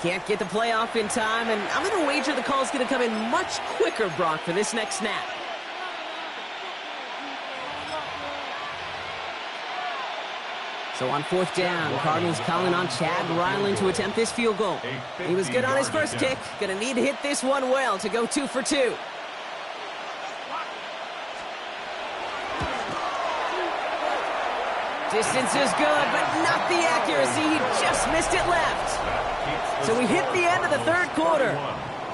Can't get the play off in time, and I'm going to wager the call's going to come in much quicker, Brock, for this next snap. So on 4th down, Cardinals calling on Chad Ryland to attempt this field goal. He was good on his first kick. Going to need to hit this one well to go 2 for 2. Distance is good, but not the accuracy. He just missed it left. So we hit the end of the 3rd quarter.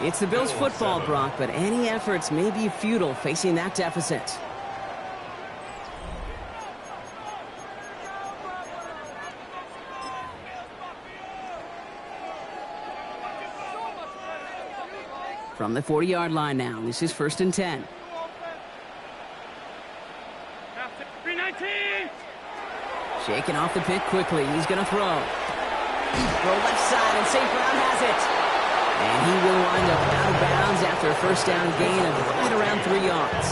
It's the Bills football, Brock, but any efforts may be futile facing that deficit. From the 40-yard line now, this is 1st and 10. 319. Shaking off the pick quickly. He's going to throw. Throw left side, and St. Brown has it. And he will wind up out of bounds after a first down gain of right around 3 yards.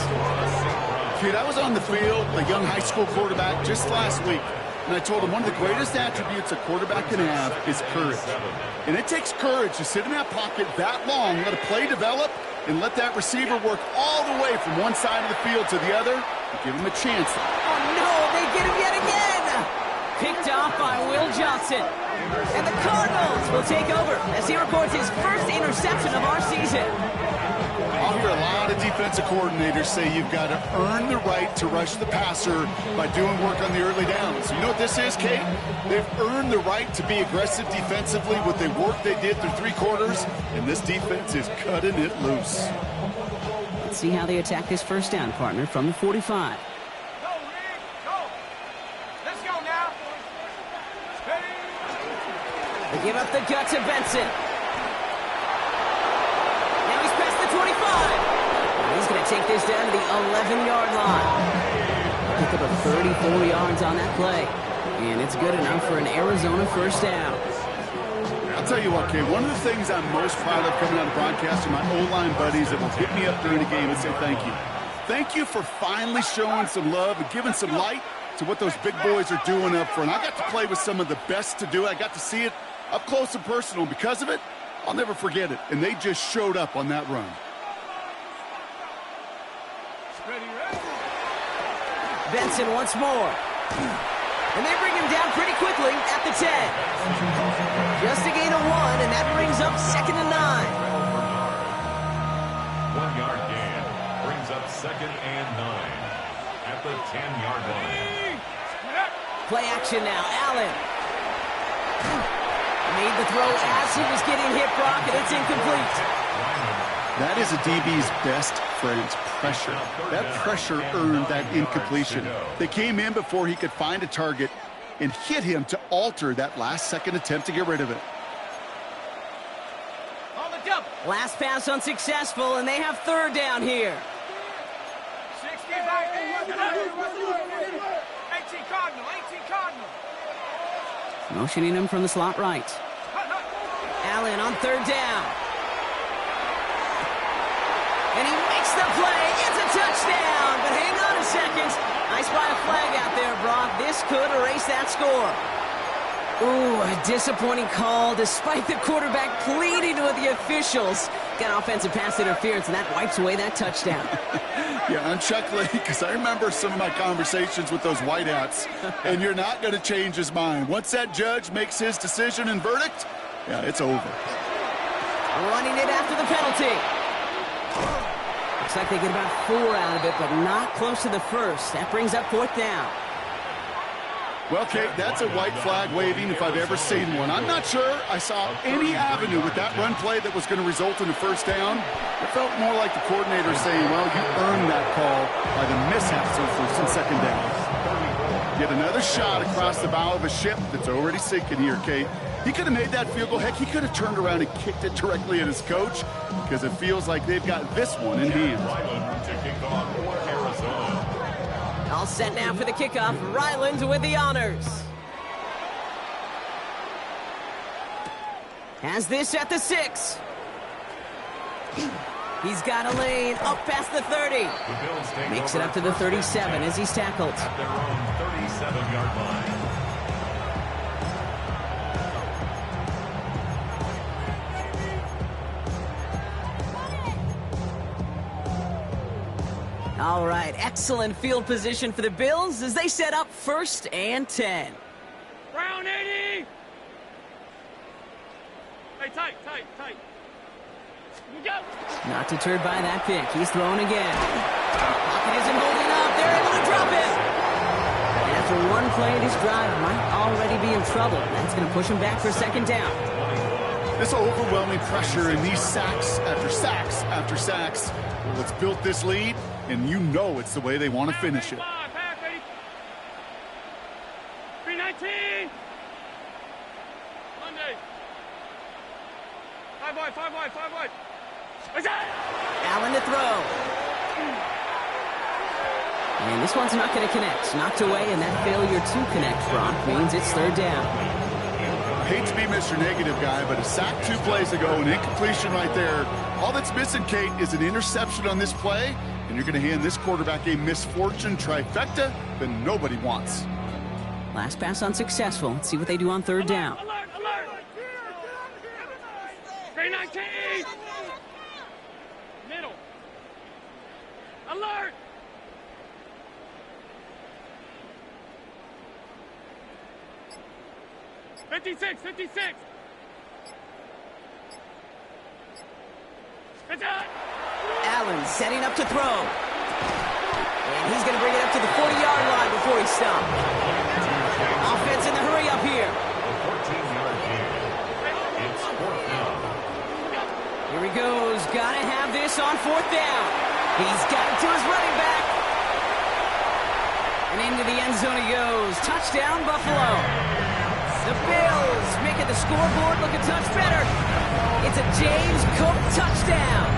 Kid, I was on the field, a young high school quarterback, just last week. And I told him one of the greatest attributes a quarterback can have is courage. And it takes courage to sit in that pocket that long, let a play develop, and let that receiver work all the way from one side of the field to the other and give him a chance. Oh, no, they get him yet again. Picked off by Will Johnson. And the Cardinals will take over as he records his first interception of our season. I'll hear a lot of defensive coordinators say you've got to earn the right to rush the passer by doing work on the early downs. You know what this is, Kate? They've earned the right to be aggressive defensively with the work they did through 3 quarters, and this defense is cutting it loose. Let's see how they attack this first down, partner, from the 45. They give up the gut to Benson. Now he's past the 25. And he's going to take this down to the 11-yard line. Pick up of 34 yards on that play. And it's good enough for an Arizona first down. I'll tell you what, Kate, one of the things I'm most proud of coming out of broadcast are my O-line buddies that will hit me up during the game and say thank you. Thank you for finally showing some love and giving some light to what those big boys are doing up front. I got to play with some of the best to do it. I got to see it up close and personal. Because of it, I'll never forget it. And they just showed up on that run. Ready, ready. Benson once more. And they bring him down pretty quickly at the 10. Just a gain of 1, and that brings up 2nd and 9. 1-yard gain brings up 2nd and 9 at the 10-yard line. Play action now. Allen made the throw as he was getting hit, Brock, and it's incomplete. That is a DB's best friend, pressure. That pressure earned that incompletion. They came in before he could find a target and hit him to alter that last-second attempt to get rid of it. Last pass unsuccessful, and they have 3rd down here. 18 Cardinal, 18 Cardinal. Motioning him from the slot right. Allen on 3rd down. And he makes the play. It's a touchdown. But hang on a second. Nice by a flag out there, Brock. This could erase that score. Ooh, a disappointing call despite the quarterback pleading with the officials. Got offensive pass interference, and that wipes away that touchdown. Yeah, I'm chuckling because I remember some of my conversations with those whiteouts, and you're not going to change his mind. Once that judge makes his decision and verdict, yeah, it's over. Running it after the penalty. Looks like they get about 4 out of it, but not close to the first. That brings up 4th down. Well, Kate, that's a white flag waving if I've ever seen one. I'm not sure I saw any avenue with that run play that was going to result in a 1st down. It felt more like the coordinator saying, well, you earned that call by the mishaps of 1st and 2nd downs. Get another shot across the bow of a ship that's already sinking here, Kate. He could have made that field goal. Heck, he could have turned around and kicked it directly at his coach because it feels like they've got this one in hand. Ryland to kick off for Arizona. All set now for the kickoff. Ryland with the honors. Has this at the 6. He's got a lane up past the 30. Makes it up to the 37 as he's tackled. At their own 37-yard line. All right, excellent field position for the Bills as they set up 1st and 10. Round 80. Hey, tight. Here we go. Not deterred by that pick. He's thrown again. Pocket isn't holding up. They're able to drop it. And after one play in his drive, might already be in trouble. That's going to push him back for 2nd down. This overwhelming pressure and these sacks after sacks after sacks, well, it's built this lead, and you know it's the way they want to finish it. 319. Monday. 5 wide. Allen to throw. And this one's not going to connect. Knocked away, and that failure to connect, Brock, means it's 3rd down. I hate to be Mr. Negative guy, but a sack 2 plays ago, an incompletion right there. All that's missing, Kate, is an interception on this play, and you're going to hand this quarterback a misfortune trifecta that nobody wants. Last pass unsuccessful. Let's see what they do on 3rd down. Alert. 319. Middle. Alert. Fifty-six. Allen setting up to throw. And he's going to bring it up to the 40-yard line before he stops. Offense in the hurry up here. A 14-yard gain. It's 4th down. Here he goes. Got to have this on 4th down. He's got it to his running back. And into the end zone he goes. Touchdown, Buffalo. The Bills making the scoreboard look a touch better. It's a James Cook touchdown.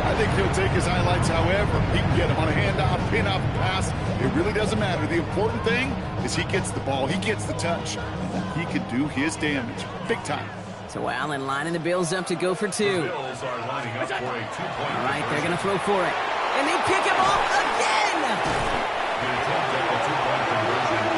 I think he'll take his highlights however he can get him on a handoff, pin-off, pass. It really doesn't matter. The important thing is he gets the ball. He gets the touch. He can do his damage. Big time. So Allen lining the Bills up to go for 2. The Bills are lining up for a 2-point. All right, they're going to throw for it. And they pick him off again. The attempt at the 2-point conversion.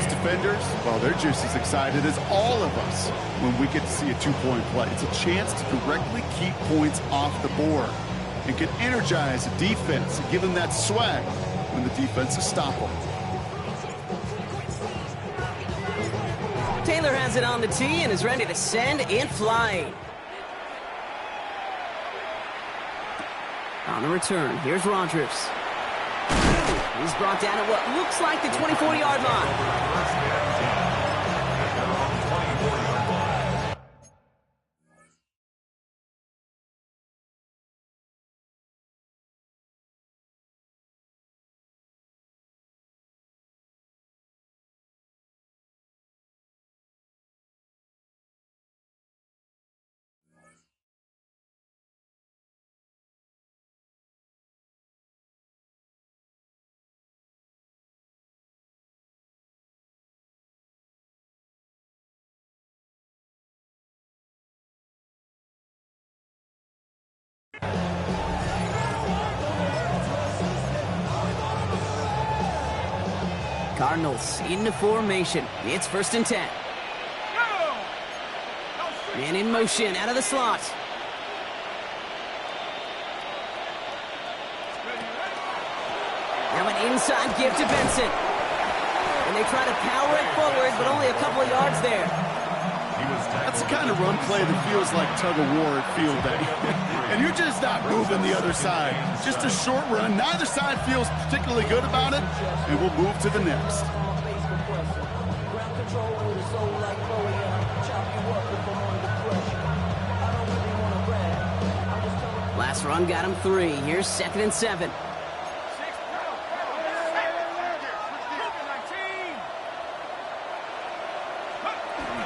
those defenders, well, they're just as excited as all of us when we get to see a two-point play. It's a chance to directly keep points off the board and can energize the defense and give them that swag when the defense is stoppable. Taylor has it on the tee and is ready to send it flying. On the return, here's Rogers. He's brought down at what looks like the 24-yard line. Cardinals into formation. It's 1st and 10. Man in motion out of the slot. Now an inside give to Benson. And they try to power it forward, but only a couple of yards there. That's the kind of run play that feels like tug-of-war at field day. And you're just not moving the other side. Just a short run. Neither side feels particularly good about it, and we'll move to the next. Last run got him 3. Here's 2nd and 7.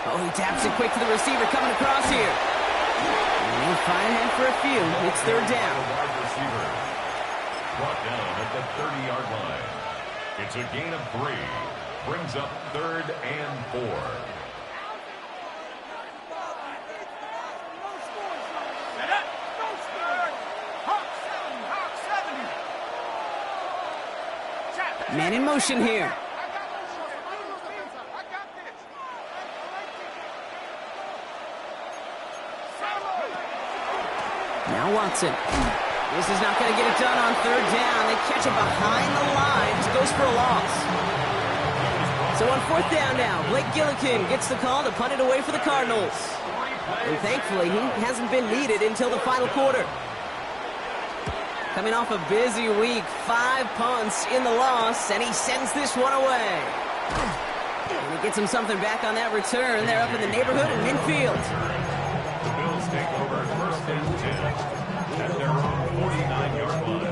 Oh, he taps it quick to the receiver coming across here. And he'll find him for a few. It's 3rd down. Wide receiver brought down at the 30-yard line. It's a gain of 3. Brings up 3rd and 4. Man in motion here. Now Watson. This is not going to get it done on 3rd down. They catch it behind the lines. Goes for a loss. So on 4th down now, Blake Gillikin gets the call to punt it away for the Cardinals. And thankfully, he hasn't been needed until the final quarter. Coming off a busy week, 5 punts in the loss, and he sends this one away. And he gets him something back on that return. They're up in the neighborhood in midfield. The Bills take over 1st and 10 at their own 49-yard line.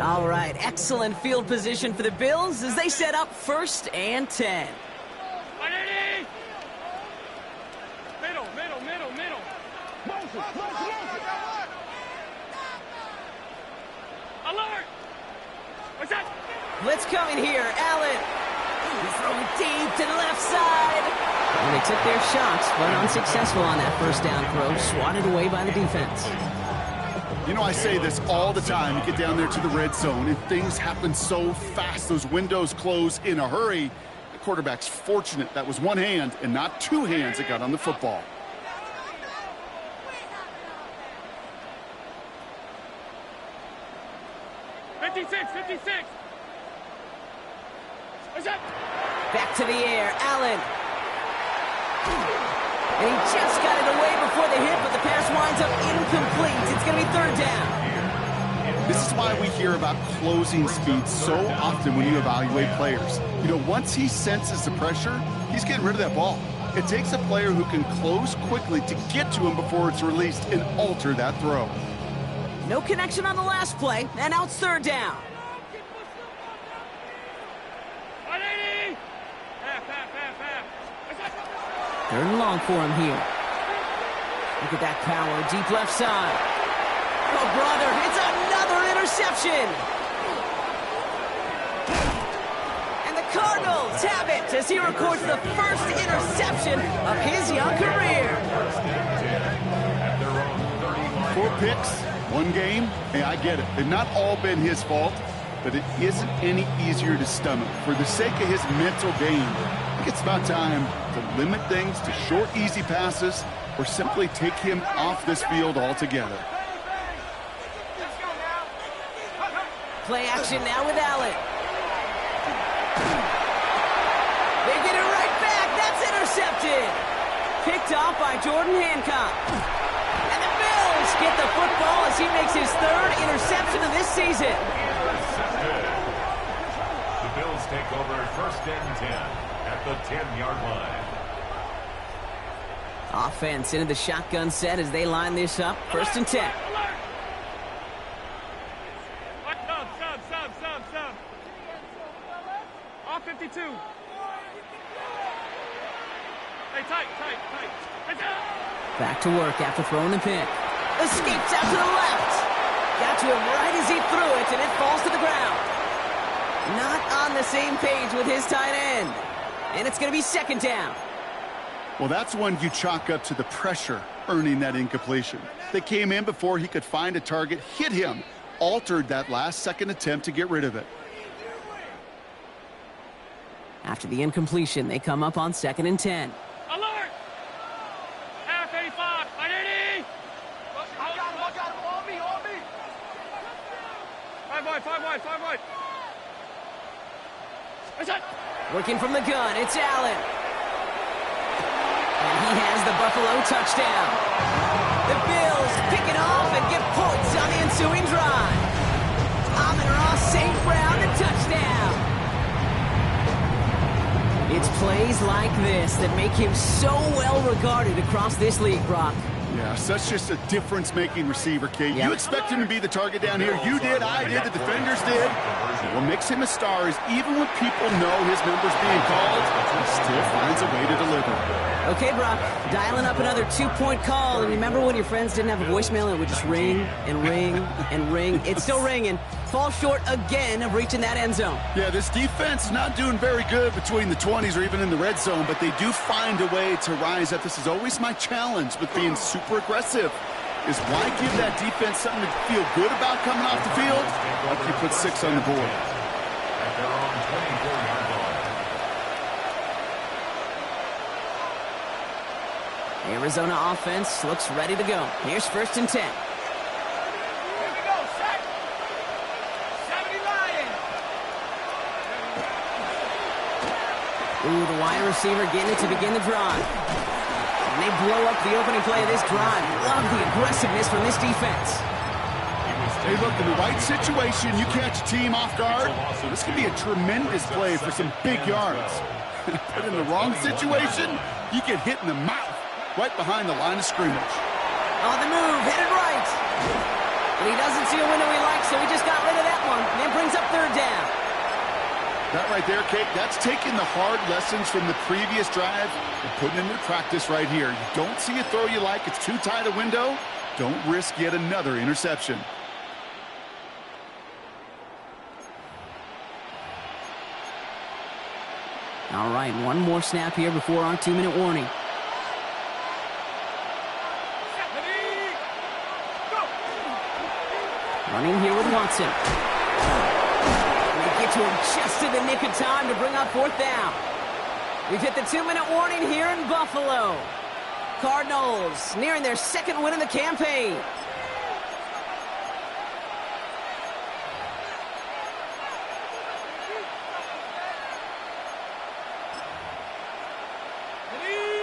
All right, excellent field position for the Bills as they set up 1st and 10. Alert! What's that? Blitz coming here. Allen. He's throwing deep to the left side. And they took their shots, but unsuccessful on that 1st down throw. Swatted away by the defense. You know, I say this all the time. You get down there to the red zone, and things happen so fast. Those windows close in a hurry. The quarterback's fortunate that was one hand and not 2 hands that got on the football. Back to the air, Allen. And he just got it away before the hit, but the pass winds up incomplete. It's going to be 3rd down. This is why we hear about closing speed so often when you evaluate players. You know, once he senses the pressure, he's getting rid of that ball. It takes a player who can close quickly to get to him before it's released and alter that throw. No connection on the last play, and now it's 3rd down. Third and long for him here. Look at that power, deep left side. Oh, brother, it's another interception. And the Cardinals have it as he records the 1st interception of his young career. 4 picks, One game, hey, I get it. They've not all been his fault, but it isn't any easier to stomach. For the sake of his mental game, I think it's about time to limit things to short, easy passes or simply take him off this field altogether. Play action now with Allen. They get it right back. That's intercepted. Picked off by Jordan Hancock. And the Bills get the football as he makes his third interception of this season. Intercepted. The Bills take over 1st and 10 at the 10-yard line. Offense into the shotgun set as they line this up. 1st and 10. Sub. All 52. Hey, tight. Back to work after throwing the pick. Escapes out to the left. Got to him right as he threw it, and it falls to the ground. Not on the same page with his tight end. And it's going to be 2nd down. Well, that's one you chalk up to the pressure earning that incompletion. They came in before he could find a target, hit him, altered that last-second attempt to get rid of it. After the incompletion, they come up on 2nd and 10. Alert! Half 85. 980. I got him. On me. 5 wide. Working from the gun, it's Allen. And he has the Buffalo touchdown. The Bills pick it off and get points on the ensuing drive. Amon-Ra St. Brown, the touchdown. It's plays like this that make him so well regarded across this league, Brock. Yeah, such just a difference-making receiver, Kate. Yep. You expect him to be the target down here. You did, I did, the defenders did. What makes him a star is even when people know his number's being called, he still finds a way to deliver. Okay, Brock, dialing up another 2-point call. And remember when your friends didn't have a voicemail and it would just ring and ring and ring? It's still ringing. Fall short again of reaching that end zone. Yeah, this defense is not doing very good between the 20s or even in the red zone, but they do find a way to rise up. This is always my challenge with being super aggressive, is why give that defense something to feel good about coming off the field? Like you put 6 on the board. At their own 24-yard line. Arizona offense looks ready to go. Here's 1st and 10. Ooh, the wide receiver getting it to begin the drive. And they blow up the opening play of this drive. Love the aggressiveness from this defense. Hey, look, in the right situation, you catch a team off guard, this could be a tremendous play for some big yards. But in the wrong situation, you get hit in the mouth right behind the line of scrimmage. On the move, headed right. But he doesn't see a window he likes, so he just got rid of that one. And it brings up 3rd down. That right there, Kate, that's taking the hard lessons from the previous drive and putting into practice right here. You don't see a throw you like, it's too tight a window, don't risk yet another interception. All right, one more snap here before our 2-minute warning. Running here with Watson. And they get to him just in the nick of time to bring up 4th down. We've hit the 2-minute warning here in Buffalo. Cardinals nearing their 2nd win of the campaign.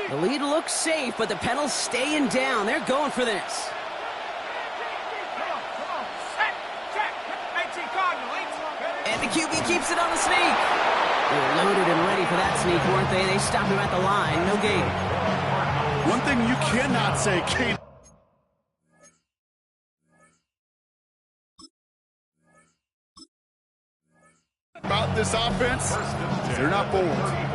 The lead looks safe, but the Penals staying down. They're going for this. And the QB keeps it on the sneak. They were loaded and ready for that sneak, weren't they? They stopped him at the line. No gain. One thing you cannot say, Kate, about this offense, they're not bold.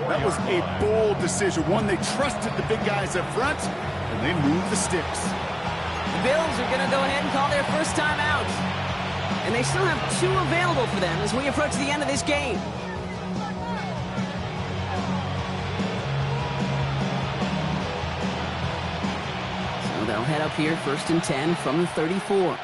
That was a bold decision, one they trusted the big guys up front, and they moved the sticks. The Bills are going to go ahead and call their first time out. And they still have 2 available for them as we approach the end of this game. So they'll head up here 1st and 10 from the 34.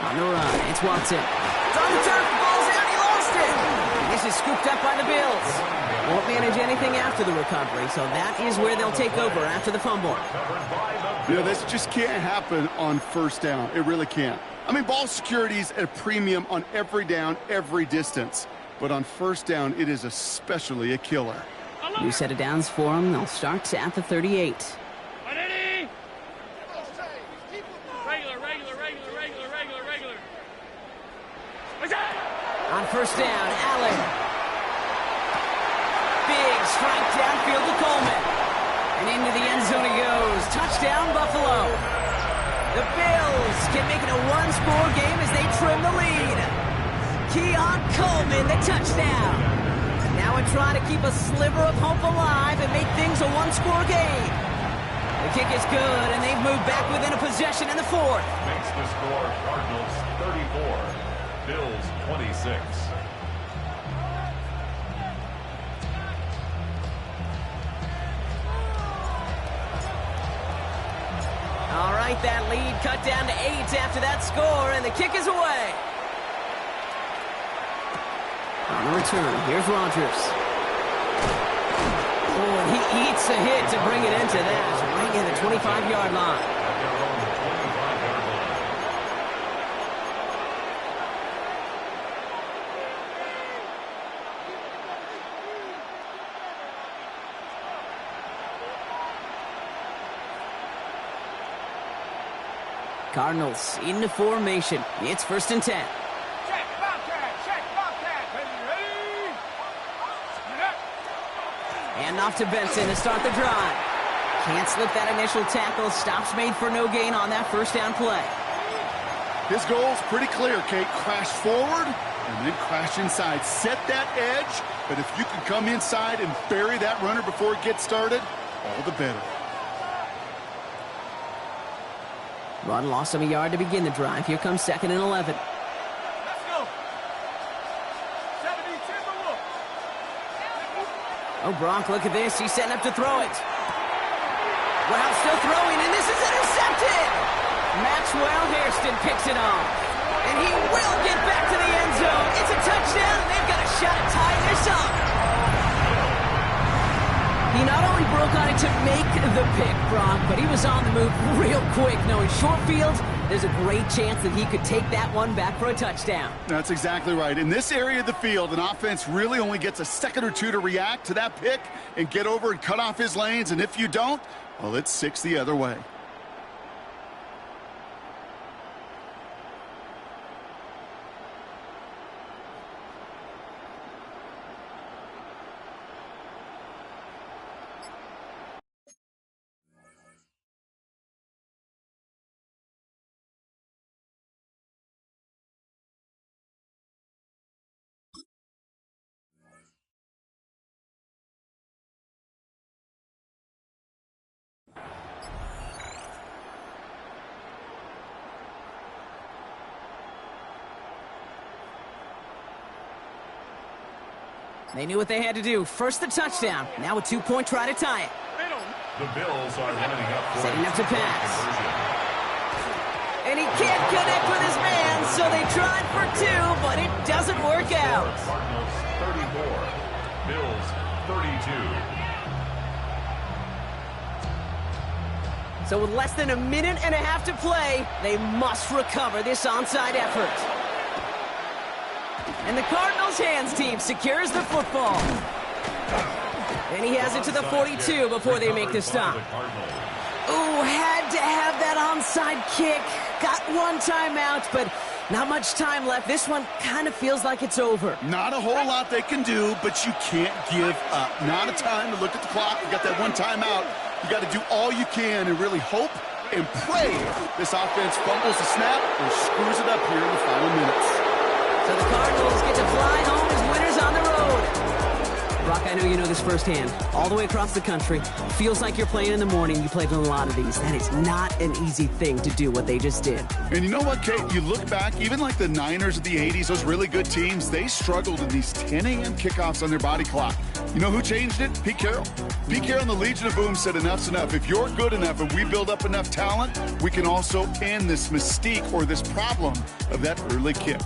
On the run, it's Watson. It's on the turf, the ball's out, he lost it! And this is scooped up by the Bills. Won't manage anything after the recovery, so that is where they'll take over after the fumble. You know, this just can't happen on first down. It really can't. I mean, ball security is at a premium on every down, every distance. But on first down, it is especially a killer. New set of downs for them. They'll start at the 38. On first down, Allen. Big strike downfield to Coleman. And into the end zone he goes. Touchdown, Buffalo. The Bills can make it a one-score game as they trim the lead. Keon Coleman, the touchdown. Now we're trying to keep a sliver of hope alive and make things a one-score game. The kick is good, and they've moved back within a possession in the fourth. Makes the score Cardinals 34, Bills 26. All right, that lead cut down to 8 after that score, and the kick is away. On the return, here's Rodgers. Oh, he eats a hit to bring it into that, right in the 25-yard line. Cardinals into formation. It's 1st and 10. And off to Benson to start the drive. Can't slip that initial tackle. Stops made for no gain on that first down play. His goal's pretty clear, Kate. Crash forward and then crash inside. Set that edge, but if you can come inside and bury that runner before it gets started, all the better. Run lost him a yard to begin the drive. Here comes 2nd and 11. Let's go. 70 Timberwolves. Oh, Brock, look at this. He's setting up to throw it. Wow, still throwing, and this is intercepted. Maxwell Hairston picks it off. And he will get back to the end zone. It's a touchdown, and they've got a shot at tying this up. He not only broke on it to make the pick, Brock, but he was on the move real quick. Knowing short field, there's a great chance that he could take that one back for a touchdown. That's exactly right. In this area of the field, an offense really only gets a second or two to react to that pick and get over and cut off his lanes. And if you don't, well, it's 6 the other way. They knew what they had to do. First the touchdown. Now a 2-point try to tie it. The Bills are lining up for setting up to pass. And he can't connect with his man, so they tried for 2, but it doesn't work out. Cardinals 34, Bills 32. So with less than a minute and a half to play, they must recover this onside effort. And the Cardinals' hands team secures the football. And he has it to the 42 before they make the stop. Ooh, had to have that onside kick. Got one timeout, but not much time left. This one kind of feels like it's over. Not a whole lot they can do, but you can't give up. Not a time to look at the clock. You got that one timeout. You got to do all you can and really hope and pray this offense fumbles the snap or screws it up here in the final minutes. So the Cardinals get to fly home as winners on the road. Brock, I know you know this firsthand. All the way across the country. Feels like you're playing in the morning. You played in a lot of these. That is not an easy thing to do what they just did. And you know what, Kate? You look back, even like the Niners of the 80s, those really good teams, they struggled in these 10 a.m. kickoffs on their body clock. You know who changed it? Pete Carroll. Pete Carroll and the Legion of Boom said enough's enough. If you're good enough and we build up enough talent, we can also end this mystique or this problem of that early kick.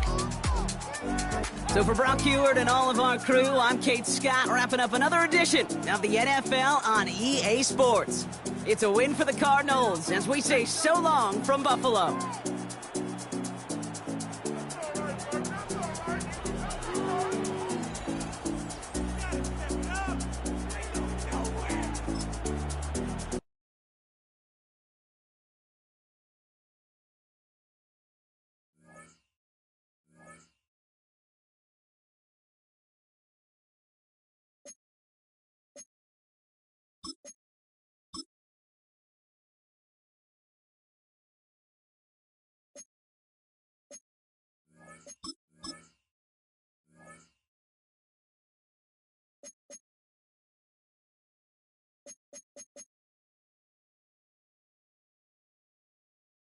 So for Brock Huard and all of our crew, I'm Kate Scott, wrapping up another edition of the NFL on EA Sports. It's a win for the Cardinals as we say so long from Buffalo.